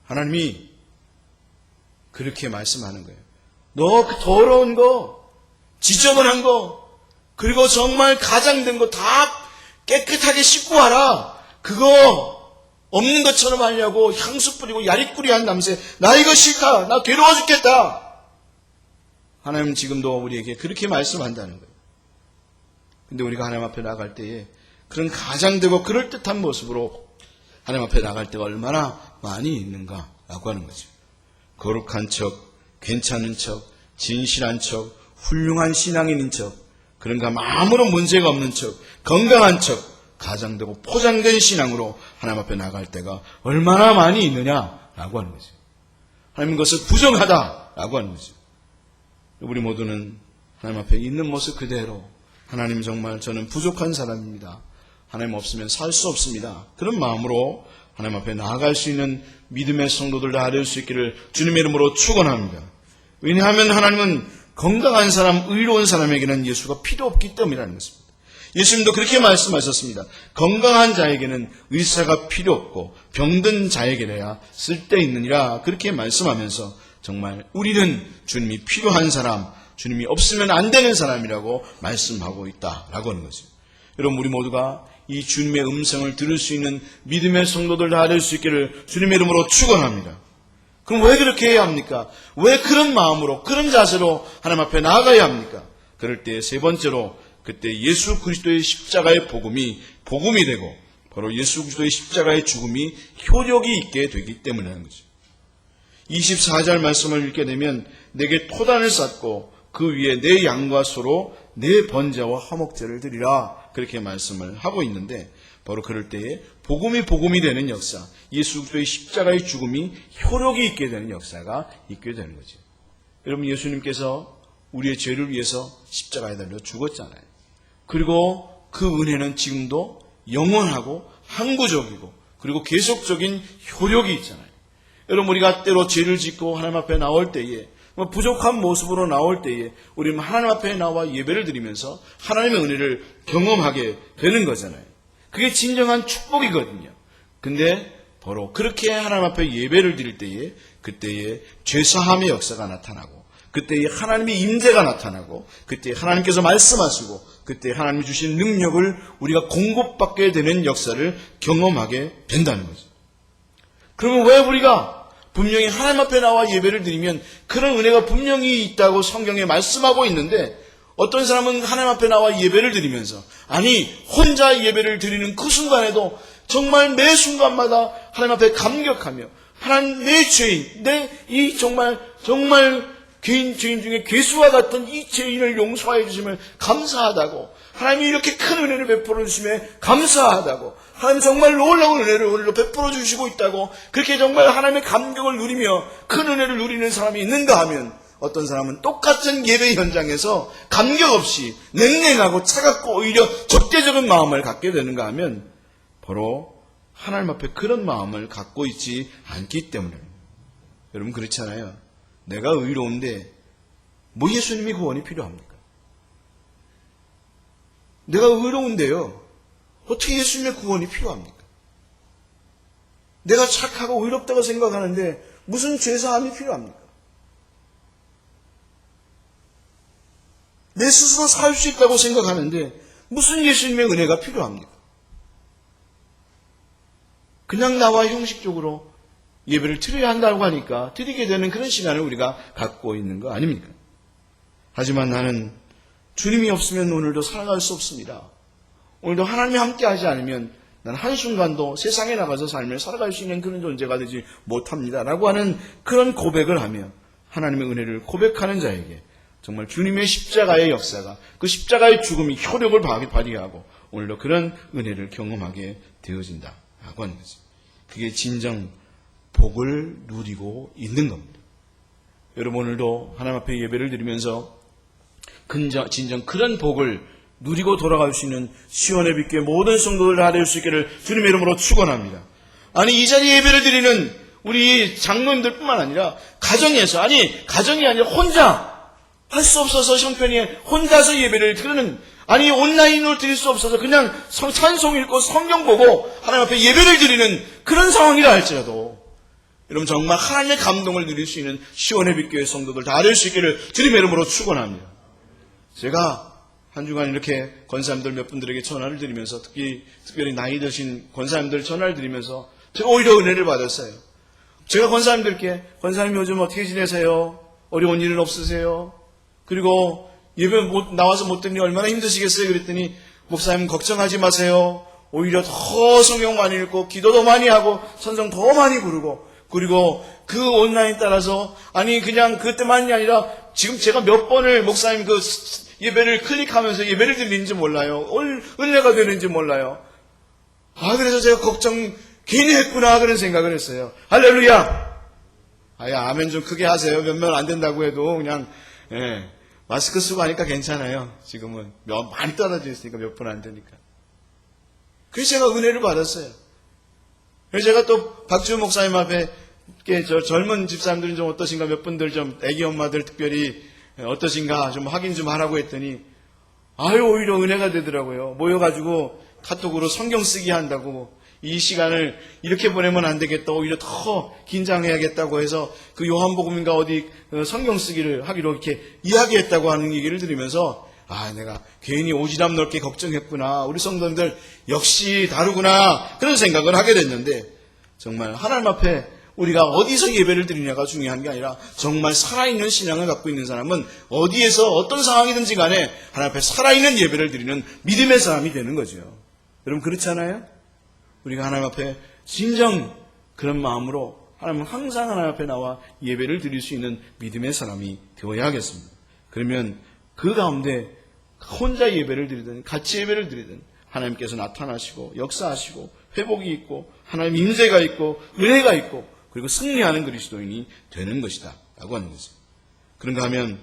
하나님이 그렇게 말씀하는 거예요. 너 그 더러운 거, 지저분한 거, 그리고 정말 가장된 거 다 깨끗하게 씻고 와라. 그거 없는 것처럼 하려고 향수 뿌리고 야리꾸리한 냄새, 나 이거 싫다. 나 괴로워 죽겠다. 하나님 지금도 우리에게 그렇게 말씀한다는 거예요. 근데 우리가 하나님 앞에 나갈 때에 그런 가장되고 그럴듯한 모습으로 하나님 앞에 나갈 때가 얼마나 많이 있는가라고 하는 거죠. 거룩한 척, 괜찮은 척, 진실한 척, 훌륭한 신앙인인 척, 그런가 아무런 문제가 없는 척, 건강한 척, 가장되고 포장된 신앙으로 하나님 앞에 나갈 때가 얼마나 많이 있느냐라고 하는 거죠. 하나님 그것을 부정하다라고 하는 거죠. 우리 모두는 하나님 앞에 있는 모습 그대로 하나님 정말 저는 부족한 사람입니다. 하나님 없으면 살 수 없습니다. 그런 마음으로 하나님 앞에 나아갈 수 있는 믿음의 성도들 다 될 수 있기를 주님의 이름으로 축원합니다. 왜냐하면 하나님은 건강한 사람, 의로운 사람에게는 예수가 필요 없기 때문이라는 것입니다. 예수님도 그렇게 말씀하셨습니다. 건강한 자에게는 의사가 필요 없고 병든 자에게야 쓸데있느니라. 그렇게 말씀하면서 정말 우리는 주님이 필요한 사람, 주님이 없으면 안 되는 사람이라고 말씀하고 있다라고 하는 거죠. 여러분, 우리 모두가 이 주님의 음성을 들을 수 있는 믿음의 성도들 다 될 수 있기를 주님의 이름으로 축원합니다. 그럼 왜 그렇게 해야 합니까? 왜 그런 마음으로, 그런 자세로 하나님 앞에 나아가야 합니까? 그럴 때 세 번째로, 그때 예수 그리스도의 십자가의 복음이 되고, 바로 예수 그리스도의 십자가의 죽음이 효력이 있게 되기 때문에 하는 거죠. 24절 말씀을 읽게 되면 내게 토단을 쌓고 그 위에 내 양과 소로 내 번제와 화목제를 드리라, 그렇게 말씀을 하고 있는데, 바로 그럴 때에 복음이 되는 역사, 예수 그리스도의 십자가의 죽음이 효력이 있게 되는 역사가 있게 되는 거죠. 여러분, 예수님께서 우리의 죄를 위해서 십자가에 달려 죽었잖아요. 그리고 그 은혜는 지금도 영원하고 항구적이고 그리고 계속적인 효력이 있잖아요. 여러분, 우리가 때로 죄를 짓고 하나님 앞에 나올 때에, 부족한 모습으로 나올 때에 우리는 하나님 앞에 나와 예배를 드리면서 하나님의 은혜를 경험하게 되는 거잖아요. 그게 진정한 축복이거든요. 근데 바로 그렇게 하나님 앞에 예배를 드릴 때에, 그때에 죄사함의 역사가 나타나고, 그때에 하나님의 임재가 나타나고, 그때 하나님께서 말씀하시고, 그때 하나님이 주신 능력을 우리가 공급받게 되는 역사를 경험하게 된다는 거죠. 그러면 왜 우리가 분명히 하나님 앞에 나와 예배를 드리면 그런 은혜가 분명히 있다고 성경에 말씀하고 있는데, 어떤 사람은 하나님 앞에 나와 예배를 드리면서, 아니 혼자 예배를 드리는 그 순간에도 정말 매 순간마다 하나님 앞에 감격하며, 하나님 내 죄인, 내 이 정말 죄인 중에 괴수와 같은 이 죄인을 용서해 주심을 감사하다고, 하나님이 이렇게 큰 은혜를 베풀어 주심에 감사하다고, 하나님 정말 놀라운 은혜를 오늘도 베풀어 주시고 있다고, 그렇게 정말 하나님의 감격을 누리며 큰 은혜를 누리는 사람이 있는가 하면, 어떤 사람은 똑같은 예배 현장에서 감격 없이 냉랭하고 차갑고 오히려 적대적인 마음을 갖게 되는가 하면, 바로 하나님 앞에 그런 마음을 갖고 있지 않기 때문입니다. 여러분, 그렇잖아요. 내가 의로운데 뭐 예수님이 구원이 필요합니까? 내가 의로운데요, 어떻게 예수님의 구원이 필요합니까? 내가 착하고 의롭다고 생각하는데 무슨 죄사함이 필요합니까? 내 스스로 살 수 있다고 생각하는데 무슨 예수님의 은혜가 필요합니까? 그냥 나와 형식적으로 예배를 드려야 한다고 하니까 드리게 되는 그런 시간을 우리가 갖고 있는 거 아닙니까? 하지만 나는 주님이 없으면 오늘도 살아갈 수 없습니다. 오늘도 하나님이 함께 하지 않으면 나는 한순간도 세상에 나가서 삶을 살아갈 수 있는 그런 존재가 되지 못합니다. 라고 하는 그런 고백을 하며 하나님의 은혜를 고백하는 자에게 정말 주님의 십자가의 역사가, 그 십자가의 죽음이 효력을 발휘하고 오늘도 그런 은혜를 경험하게 되어진다라고 하는 거죠. 그게 진정 복을 누리고 있는 겁니다. 여러분, 오늘도 하나님 앞에 예배를 드리면서 진정 그런 복을 누리고 돌아갈 수 있는 시온의 빛교회 모든 성도들 다 될 수 있기를 주님의 이름으로 축원합니다. 아니, 이 자리에 예배를 드리는 우리 장로님들뿐만 아니라 가정에서, 가정이 아니라 혼자 할 수 없어서 형편이 혼자서 예배를 드리는, 온라인으로 드릴 수 없어서 그냥 찬송 읽고 성경 보고 하나님 앞에 예배를 드리는 그런 상황이라 할지라도, 여러분 정말 하나님의 감동을 누릴 수 있는 시온의 빛교회 성도들 다 될 수 있기를 주님의 이름으로 축원합니다. 제가 한 주간 이렇게 권사님들 몇 분들에게 전화를 드리면서, 특별히 나이 드신 권사님들 전화를 드리면서 제가 오히려 은혜를 받았어요. 제가 권사님들께, 권사님 요즘 어떻게 지내세요? 어려운 일은 없으세요? 그리고 예배 나와서 못 듣니 얼마나 힘드시겠어요? 그랬더니, 목사님 걱정하지 마세요. 오히려 더 성경 많이 읽고 기도도 많이 하고 찬송 더 많이 부르고, 그리고 그 온라인 따라서, 그냥 그때만이 아니라 지금 제가 몇 번을 목사님 그 예배를 클릭하면서 예배를 드리는지 몰라요. 은혜가 되는지 몰라요. 그래서 제가 걱정 괜히 했구나 그런 생각을 했어요. 할렐루야! 아멘 좀 크게 하세요. 몇몇 안 된다고 해도 그냥, 마스크 쓰고 하니까 괜찮아요. 지금은 많이 떨어져 있으니까 몇 분 안 되니까. 그래서 제가 은혜를 받았어요. 그래서 제가 또 박지훈 목사님 앞에 젊은 집사람들은 좀 어떠신가, 몇 분들 좀 애기 엄마들 특별히 어떠신가 좀 확인 좀 하라고 했더니, 오히려 은혜가 되더라고요. 모여가지고 카톡으로 성경 쓰기 한다고 이 시간을 이렇게 보내면 안 되겠다, 오히려 더 긴장해야겠다고 해서 그 요한복음인가 어디 성경 쓰기를 하기로 이렇게 이야기했다고 하는 얘기를 들으면서 내가 괜히 오지랖 넓게 걱정했구나, 우리 성도님들 역시 다르구나, 그런 생각을 하게 됐는데, 정말 하나님 앞에 우리가 어디서 예배를 드리냐가 중요한 게 아니라 정말 살아있는 신앙을 갖고 있는 사람은 어디에서 어떤 상황이든지 간에 하나님 앞에 살아있는 예배를 드리는 믿음의 사람이 되는 거죠. 여러분 그렇지 않아요? 우리가 하나님 앞에 진정 그런 마음으로 하나님은 항상 하나님 앞에 나와 예배를 드릴 수 있는 믿음의 사람이 되어야 하겠습니다. 그러면 그 가운데 혼자 예배를 드리든 같이 예배를 드리든 하나님께서 나타나시고 역사하시고 회복이 있고 하나님 임재가 있고 은혜가 있고 그리고 승리하는 그리스도인이 되는 것이다 라고 하는 거죠. 그런가 하면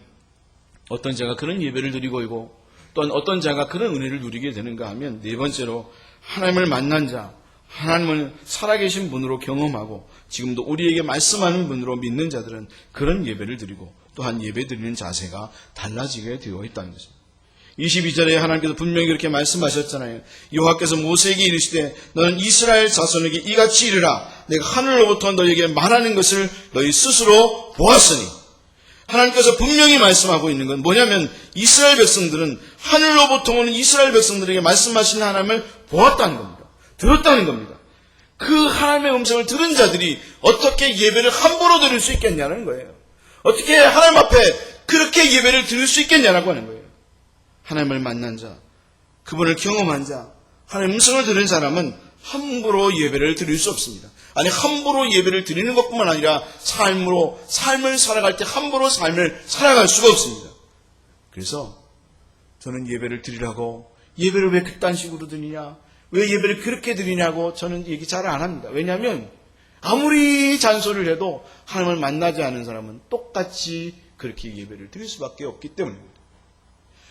어떤 자가 그런 예배를 드리고 있고 또한 어떤 자가 그런 은혜를 누리게 되는가 하면 네 번째로 하나님을 만난 자, 하나님을 살아계신 분으로 경험하고 지금도 우리에게 말씀하는 분으로 믿는 자들은 그런 예배를 드리고 또한 예배 드리는 자세가 달라지게 되어 있다는 것입니다. 22절에 하나님께서 분명히 그렇게 말씀하셨잖아요. 여호와께서 모세에게 이르시되 너는 이스라엘 자손에게 이같이 이르라. 내가 하늘로부터 너희에게 말하는 것을 너희 스스로 보았으니. 하나님께서 분명히 말씀하고 있는 건 뭐냐면 이스라엘 백성들은 하늘로부터 오는 이스라엘 백성들에게 말씀하신 하나님을 보았다는 겁니다. 들었다는 겁니다. 그 하나님의 음성을 들은 자들이 어떻게 예배를 함부로 드릴 수 있겠냐는 거예요. 어떻게 하나님 앞에 그렇게 예배를 드릴 수 있겠냐라고 하는 거예요. 하나님을 만난 자, 그분을 경험한 자, 하나님의 음성을 들은 사람은 함부로 예배를 드릴 수 없습니다. 아니 함부로 예배를 드리는 것뿐만 아니라 삶을 살아갈 때 함부로 삶을 살아갈 수가 없습니다. 그래서 저는 예배를 드리라고 예배를 왜 그딴 식으로 드리냐, 왜 예배를 그렇게 드리냐고 저는 얘기 잘 안 합니다. 왜냐하면 아무리 잔소리를 해도 하나님을 만나지 않은 사람은 똑같이 그렇게 예배를 드릴 수밖에 없기 때문입니다.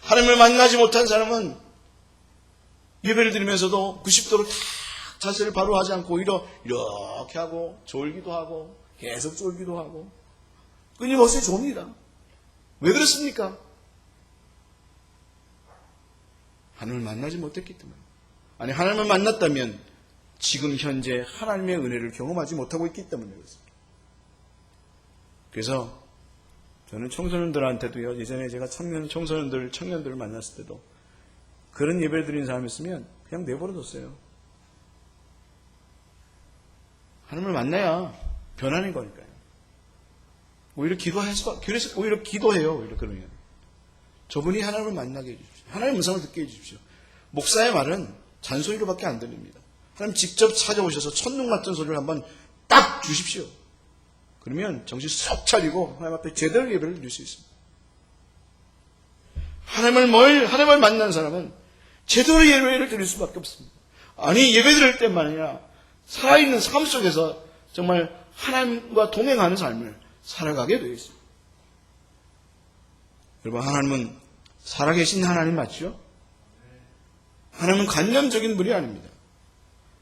하나님을 만나지 못한 사람은 예배를 드리면서도 90도로 탁 자세를 바로 하지 않고 오히려 이렇게 하고 졸기도 하고 계속 졸기도 하고 끊임없이 좁니다. 왜 그렇습니까? 하나님을 만나지 못했기 때문에. 아니 하나님을 만났다면 지금 현재 하나님의 은혜를 경험하지 못하고 있기 때문에 그렇습니다. 그래서 저는 청소년들한테도요, 예전에 제가 청년들을 만났을 때도 그런 예배를 드리는 사람이 있으면 그냥 내버려뒀어요. 하나님을 만나야 변하는 거니까요. 오히려 오히려 기도해요. 오히려 그러면. 저분이 하나님을 만나게 해주십시오. 하나님의 음성을 듣게 해주십시오. 목사의 말은 잔소리로밖에 안 들립니다. 하나님 직접 찾아오셔서 천둥 같은 소리를 한번 딱 주십시오. 그러면 정신 쏙 차리고 하나님 앞에 제대로 예배를 드릴 수 있습니다. 하나님을 만난 사람은 제대로 예배를 드릴 수밖에 없습니다. 아니 예배 드릴 때만 아니라 살아있는 삶 속에서 정말 하나님과 동행하는 삶을 살아가게 되어 있습니다. 여러분 하나님은 살아계신 하나님 맞죠? 하나님은 관념적인 분이 아닙니다.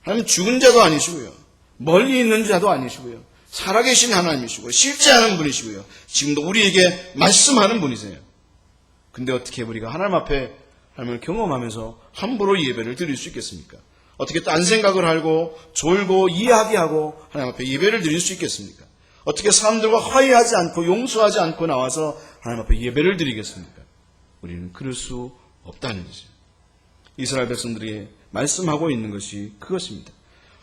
하나님은 죽은 자도 아니시고요. 멀리 있는 자도 아니시고요. 살아계신 하나님이시고 실제하는 분이시고요. 지금도 우리에게 말씀하는 분이세요. 근데 어떻게 우리가 하나님 앞에 하나님을 경험하면서 함부로 예배를 드릴 수 있겠습니까? 어떻게 딴 생각을 하고 졸고 이야기하고 하나님 앞에 예배를 드릴 수 있겠습니까? 어떻게 사람들과 화해하지 않고 용서하지 않고 나와서 하나님 앞에 예배를 드리겠습니까? 우리는 그럴 수 없다는 것이죠. 이스라엘 백성들에게 말씀하고 있는 것이 그것입니다.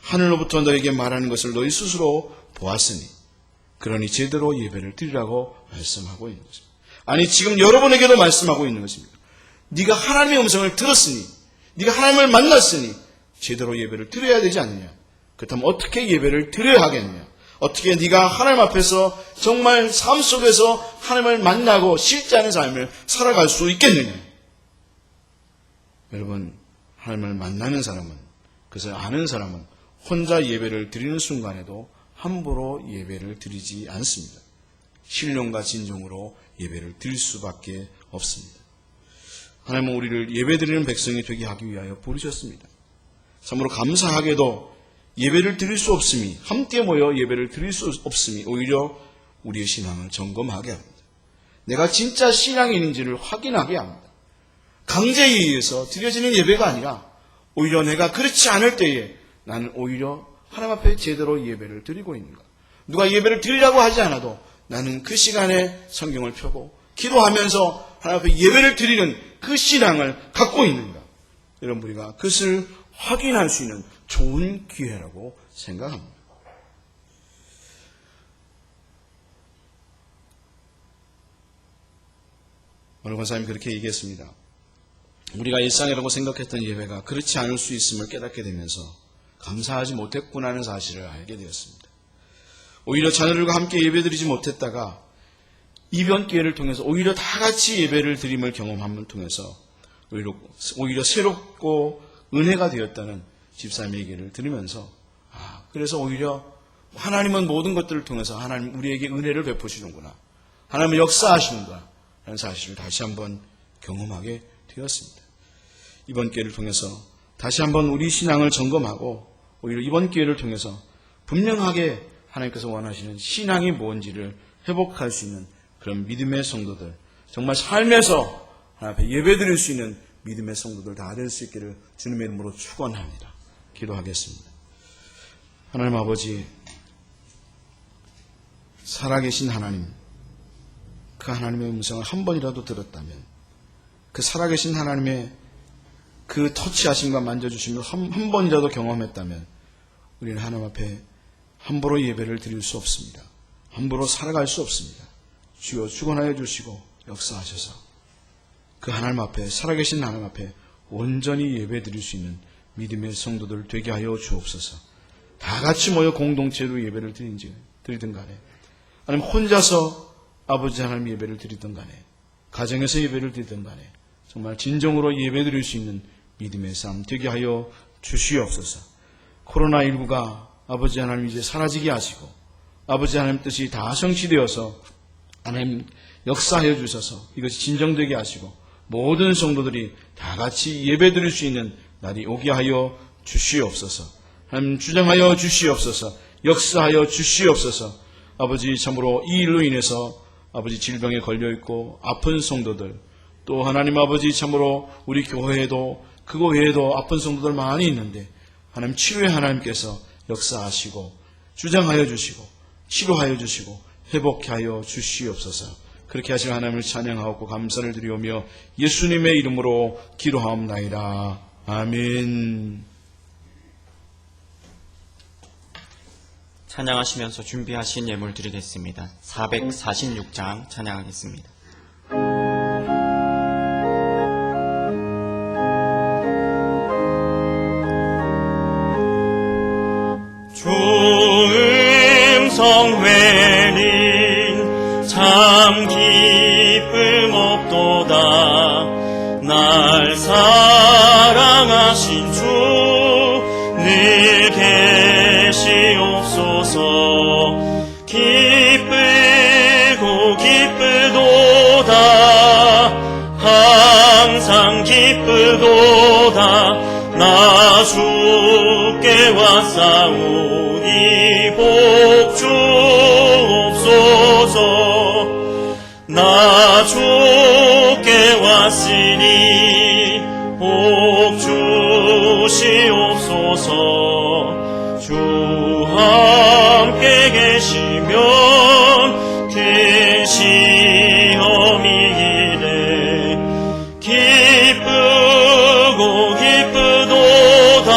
하늘로부터 너에게 말하는 것을 너희 스스로 보았으니 그러니 제대로 예배를 드리라고 말씀하고 있는 것입니다. 아니 지금 여러분에게도 말씀하고 있는 것입니다. 네가 하나님의 음성을 들었으니 네가 하나님을 만났으니 제대로 예배를 드려야 되지 않느냐. 그렇다면 어떻게 예배를 드려야 하겠느냐. 어떻게 네가 하나님 앞에서 정말 삶 속에서 하나님을 만나고 실제하는 삶을 살아갈 수 있겠느냐. 여러분 하나님을 만나는 사람은 그것을 아는 사람은 혼자 예배를 드리는 순간에도 함부로 예배를 드리지 않습니다. 신령과 진정으로 예배를 드릴 수밖에 없습니다. 하나님은 우리를 예배드리는 백성이 되게 하기 위하여 부르셨습니다. 참으로 감사하게도 예배를 드릴 수 없음이, 함께 모여 예배를 드릴 수 없음이 오히려 우리의 신앙을 점검하게 합니다. 내가 진짜 신앙인인지를 확인하게 합니다. 강제에 의해서 드려지는 예배가 아니라 오히려 내가 그렇지 않을 때에 나는 오히려 하나님 앞에 제대로 예배를 드리고 있는가? 누가 예배를 드리라고 하지 않아도 나는 그 시간에 성경을 펴고 기도하면서 하나님 앞에 예배를 드리는 그 신앙을 갖고 있는가? 여러분, 우리가 그것을 확인할 수 있는 좋은 기회라고 생각합니다. 오늘 권사님이 그렇게 얘기했습니다. 우리가 일상이라고 생각했던 예배가 그렇지 않을 수 있음을 깨닫게 되면서 감사하지 못했구나 하는 사실을 알게 되었습니다. 오히려 자녀들과 함께 예배드리지 못했다가 이번 기회를 통해서 오히려 다 같이 예배를 드림을 경험함을 통해서 오히려 새롭고 은혜가 되었다는 집사님의 얘기를 들으면서 그래서 오히려 하나님은 모든 것들을 통해서 하나님 우리에게 은혜를 베푸시는구나, 하나님은 역사하시는구나 라는 사실을 다시 한번 경험하게 되었습니다. 이번 기회를 통해서 다시 한번 우리 신앙을 점검하고 오히려 이번 기회를 통해서 분명하게 하나님께서 원하시는 신앙이 뭔지를 회복할 수 있는 그런 믿음의 성도들, 정말 삶에서 하나님 앞에 예배드릴 수 있는 믿음의 성도들 다 될 수 있기를 주님의 이름으로 축원합니다. 기도하겠습니다. 하나님 아버지, 살아계신 하나님, 그 하나님의 음성을 한 번이라도 들었다면, 그 살아계신 하나님의 그 터치하심과 만져주심을 한 번이라도 경험했다면 우리는 하나님 앞에 함부로 예배를 드릴 수 없습니다. 함부로 살아갈 수 없습니다. 주여 축원하여 주시고 역사하셔서 그 하나님 앞에, 살아계신 하나님 앞에 온전히 예배 드릴 수 있는 믿음의 성도들 되게 하여 주옵소서. 다 같이 모여 공동체로 예배를 드리든 간에, 아니면 혼자서 아버지 하나님 예배를 드리든 간에, 가정에서 예배를 드리든 간에 정말 진정으로 예배 드릴 수 있는 믿음의 삶 되게 하여 주시옵소서. 코로나19가 아버지 하나님 이제 사라지게 하시고 아버지 하나님 뜻이 다 성취되어서 하나님 역사하여 주셔서 이것이 진정되게 하시고 모든 성도들이 다 같이 예배 드릴 수 있는 날이 오게 하여 주시옵소서. 하나님 주장하여 주시옵소서. 역사하여 주시옵소서. 아버지, 참으로 이 일로 인해서 아버지 질병에 걸려있고 아픈 성도들, 또 하나님 아버지 참으로 우리 교회에도 그거 외에도 아픈 성도들 많이 있는데 하나님 치료의 하나님께서 역사하시고 주장하여 주시고 치료하여 주시고 회복케 하여 주시옵소서. 그렇게 하실 하나님을 찬양하고 감사를 드리오며 예수님의 이름으로 기도하옵나이다. 아멘. 찬양하시면서 준비하신 예물 드리겠습니다. 446장 찬양하겠습니다. 주 음성 외는 참 기쁨 없도다. 날 사랑하신 주 늘 계시옵소서. 기쁘고 기쁘도다. 항상 기쁘도다. 나 주께 왔사오니 복 주옵소서. 나 주께 왔으니 복 주시옵소서. 주 함께 계시면 큰 시험이 이래 기쁘고 기쁘도다.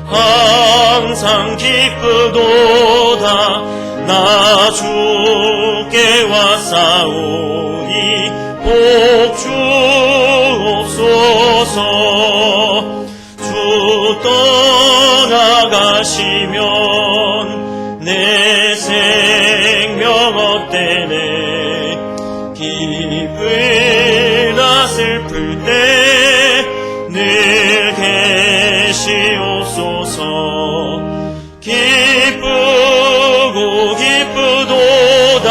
항상 기쁘도다. 나 주께 왔사오니 복 주옵소서. 주 떠나가시면 내 생명 헛되네. 기쁘나 슬플 때 늘 계시옵소서. 기쁘고 기쁘도다.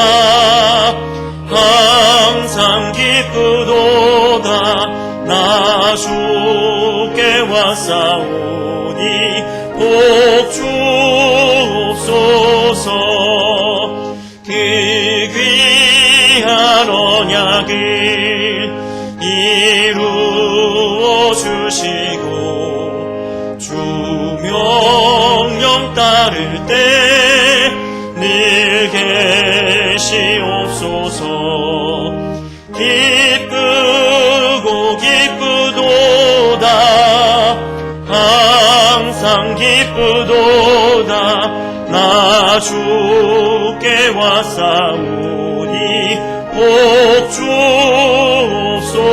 항상 기쁘도다. 나 주께 왔사오니 복 주옵소서. 그 귀한 언약을 이루어 주시고 주 명령 따를 때 늘 계시옵소서. 기쁘고 기쁘도다 항상 기쁘도다 나 주께 왔사오니 복 주옵소서.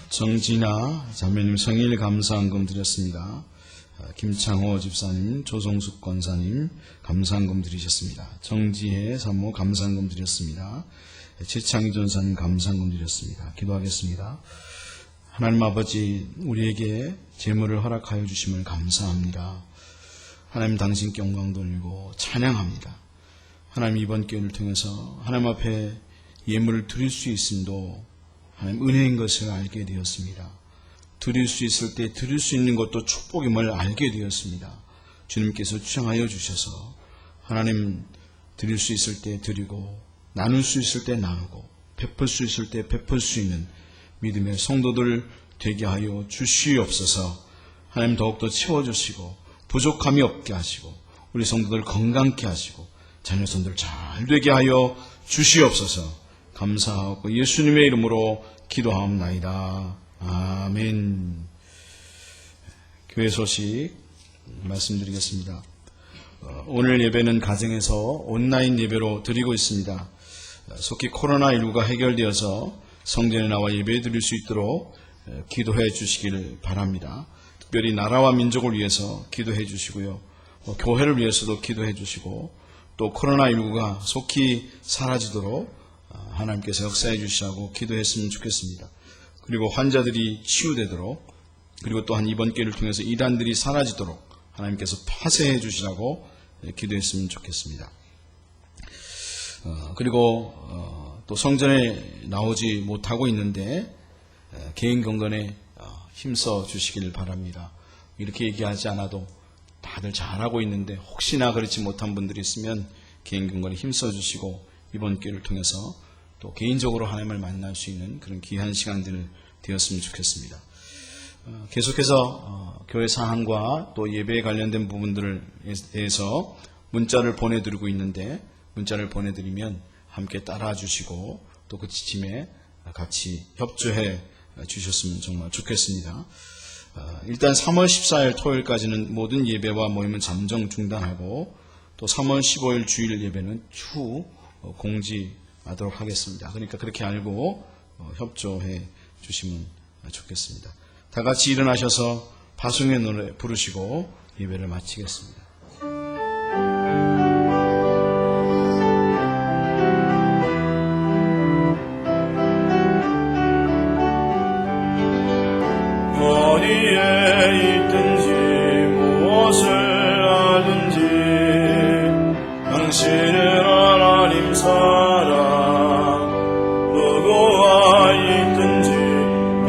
정진아 자매님 생일 감사한금 드렸습니다. 김창호 집사님, 조성숙 권사님 감사한금 드리셨습니다. 정지혜 사모 감사한금 드렸습니다. 최창희 전사님 감사한금 드렸습니다. 기도하겠습니다. 하나님 아버지, 우리에게 재물을 허락하여 주심을 감사합니다. 하나님 당신께 영광 돌리고 찬양합니다. 하나님 이번 기회를 통해서 하나님 앞에 예물을 드릴 수 있음도 하나님 은혜인 것을 알게 되었습니다. 드릴 수 있을 때 드릴 수 있는 것도 축복임을 알게 되었습니다. 주님께서 주장하여 주셔서 하나님 드릴 수 있을 때 드리고 나눌 수 있을 때 나누고 베풀 수 있을 때 베풀 수 있는 믿음의 성도들 되게 하여 주시옵소서. 하나님 더욱더 채워주시고 부족함이 없게 하시고 우리 성도들 건강케 하시고 자녀손들 잘 되게 하여 주시옵소서. 감사하고 예수님의 이름으로 기도하옵나이다. 아멘. 교회 소식 말씀드리겠습니다. 오늘 예배는 가정에서 온라인 예배로 드리고 있습니다. 속히 코로나19가 해결되어서 성전에 나와 예배 드릴 수 있도록 기도해 주시기를 바랍니다. 특별히 나라와 민족을 위해서 기도해 주시고요. 교회를 위해서도 기도해 주시고 또 코로나19가 속히 사라지도록 하나님께서 역사해 주시라고 기도했으면 좋겠습니다. 그리고 환자들이 치유되도록 그리고 또한 이번 기회를 통해서 이단들이 사라지도록 하나님께서 파쇄해 주시라고 기도했으면 좋겠습니다. 그리고 또 성전에 나오지 못하고 있는데 개인 건강에 힘써 주시기를 바랍니다. 이렇게 얘기하지 않아도 다들 잘하고 있는데 혹시나 그렇지 못한 분들이 있으면 개인 건강에 힘써 주시고 이번 기회를 통해서 또 개인적으로 하나님을 만날 수 있는 그런 귀한 시간들을 되었으면 좋겠습니다. 계속해서 교회 상황과 또 예배에 관련된 부분들에 대해서 문자를 보내드리고 있는데 문자를 보내드리면 함께 따라와 주시고 또 그 지침에 같이 협조해 주셨으면 정말 좋겠습니다. 일단 3월 14일 토요일까지는 모든 예배와 모임은 잠정 중단하고 또 3월 15일 주일 예배는 추후 공지하도록 하겠습니다. 그러니까 그렇게 알고 협조해 주시면 좋겠습니다. 다 같이 일어나셔서 파송의 노래 부르시고 예배를 마치겠습니다. 어디에 있든지 무엇을 하든지 당신은 하나님 사랑 누구와 있든지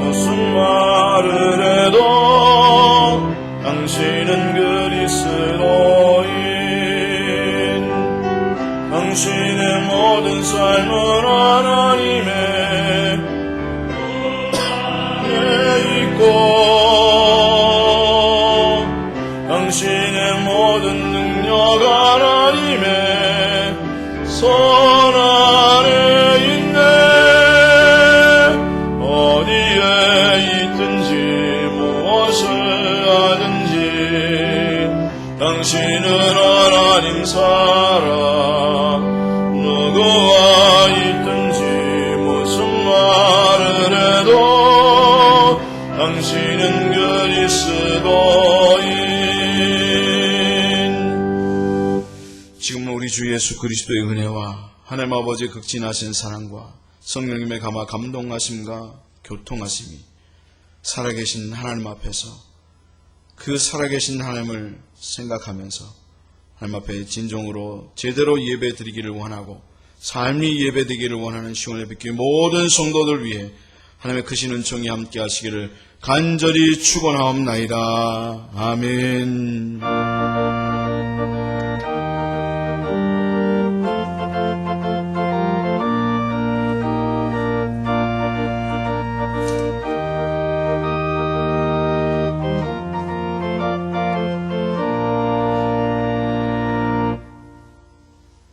무슨 말을 해도 당신은 그리스도인 당신의 모든 삶은 하나님의 당신의 모든 능력 하나님의 손 안에 있네. 어디에 있든지 무엇을 하든지 당신은 하나님 사랑 누구와 있든지 무슨 말을 해도 당신은 그리스도인. 지금 우리 주 예수 그리스도의 은혜와 하나님 아버지의 극진하신 사랑과 성령님의 감동하심과 교통하심이 살아계신 하나님 앞에서 그 살아계신 하나님을 생각하면서 하나님 앞에 진정으로 제대로 예배 드리기를 원하고 삶이 예배되기를 원하는 시온의 빛교회 모든 성도들 위해 하나님의 크신 은총이 함께 하시기를 간절히 축원하옵나이다. 아멘.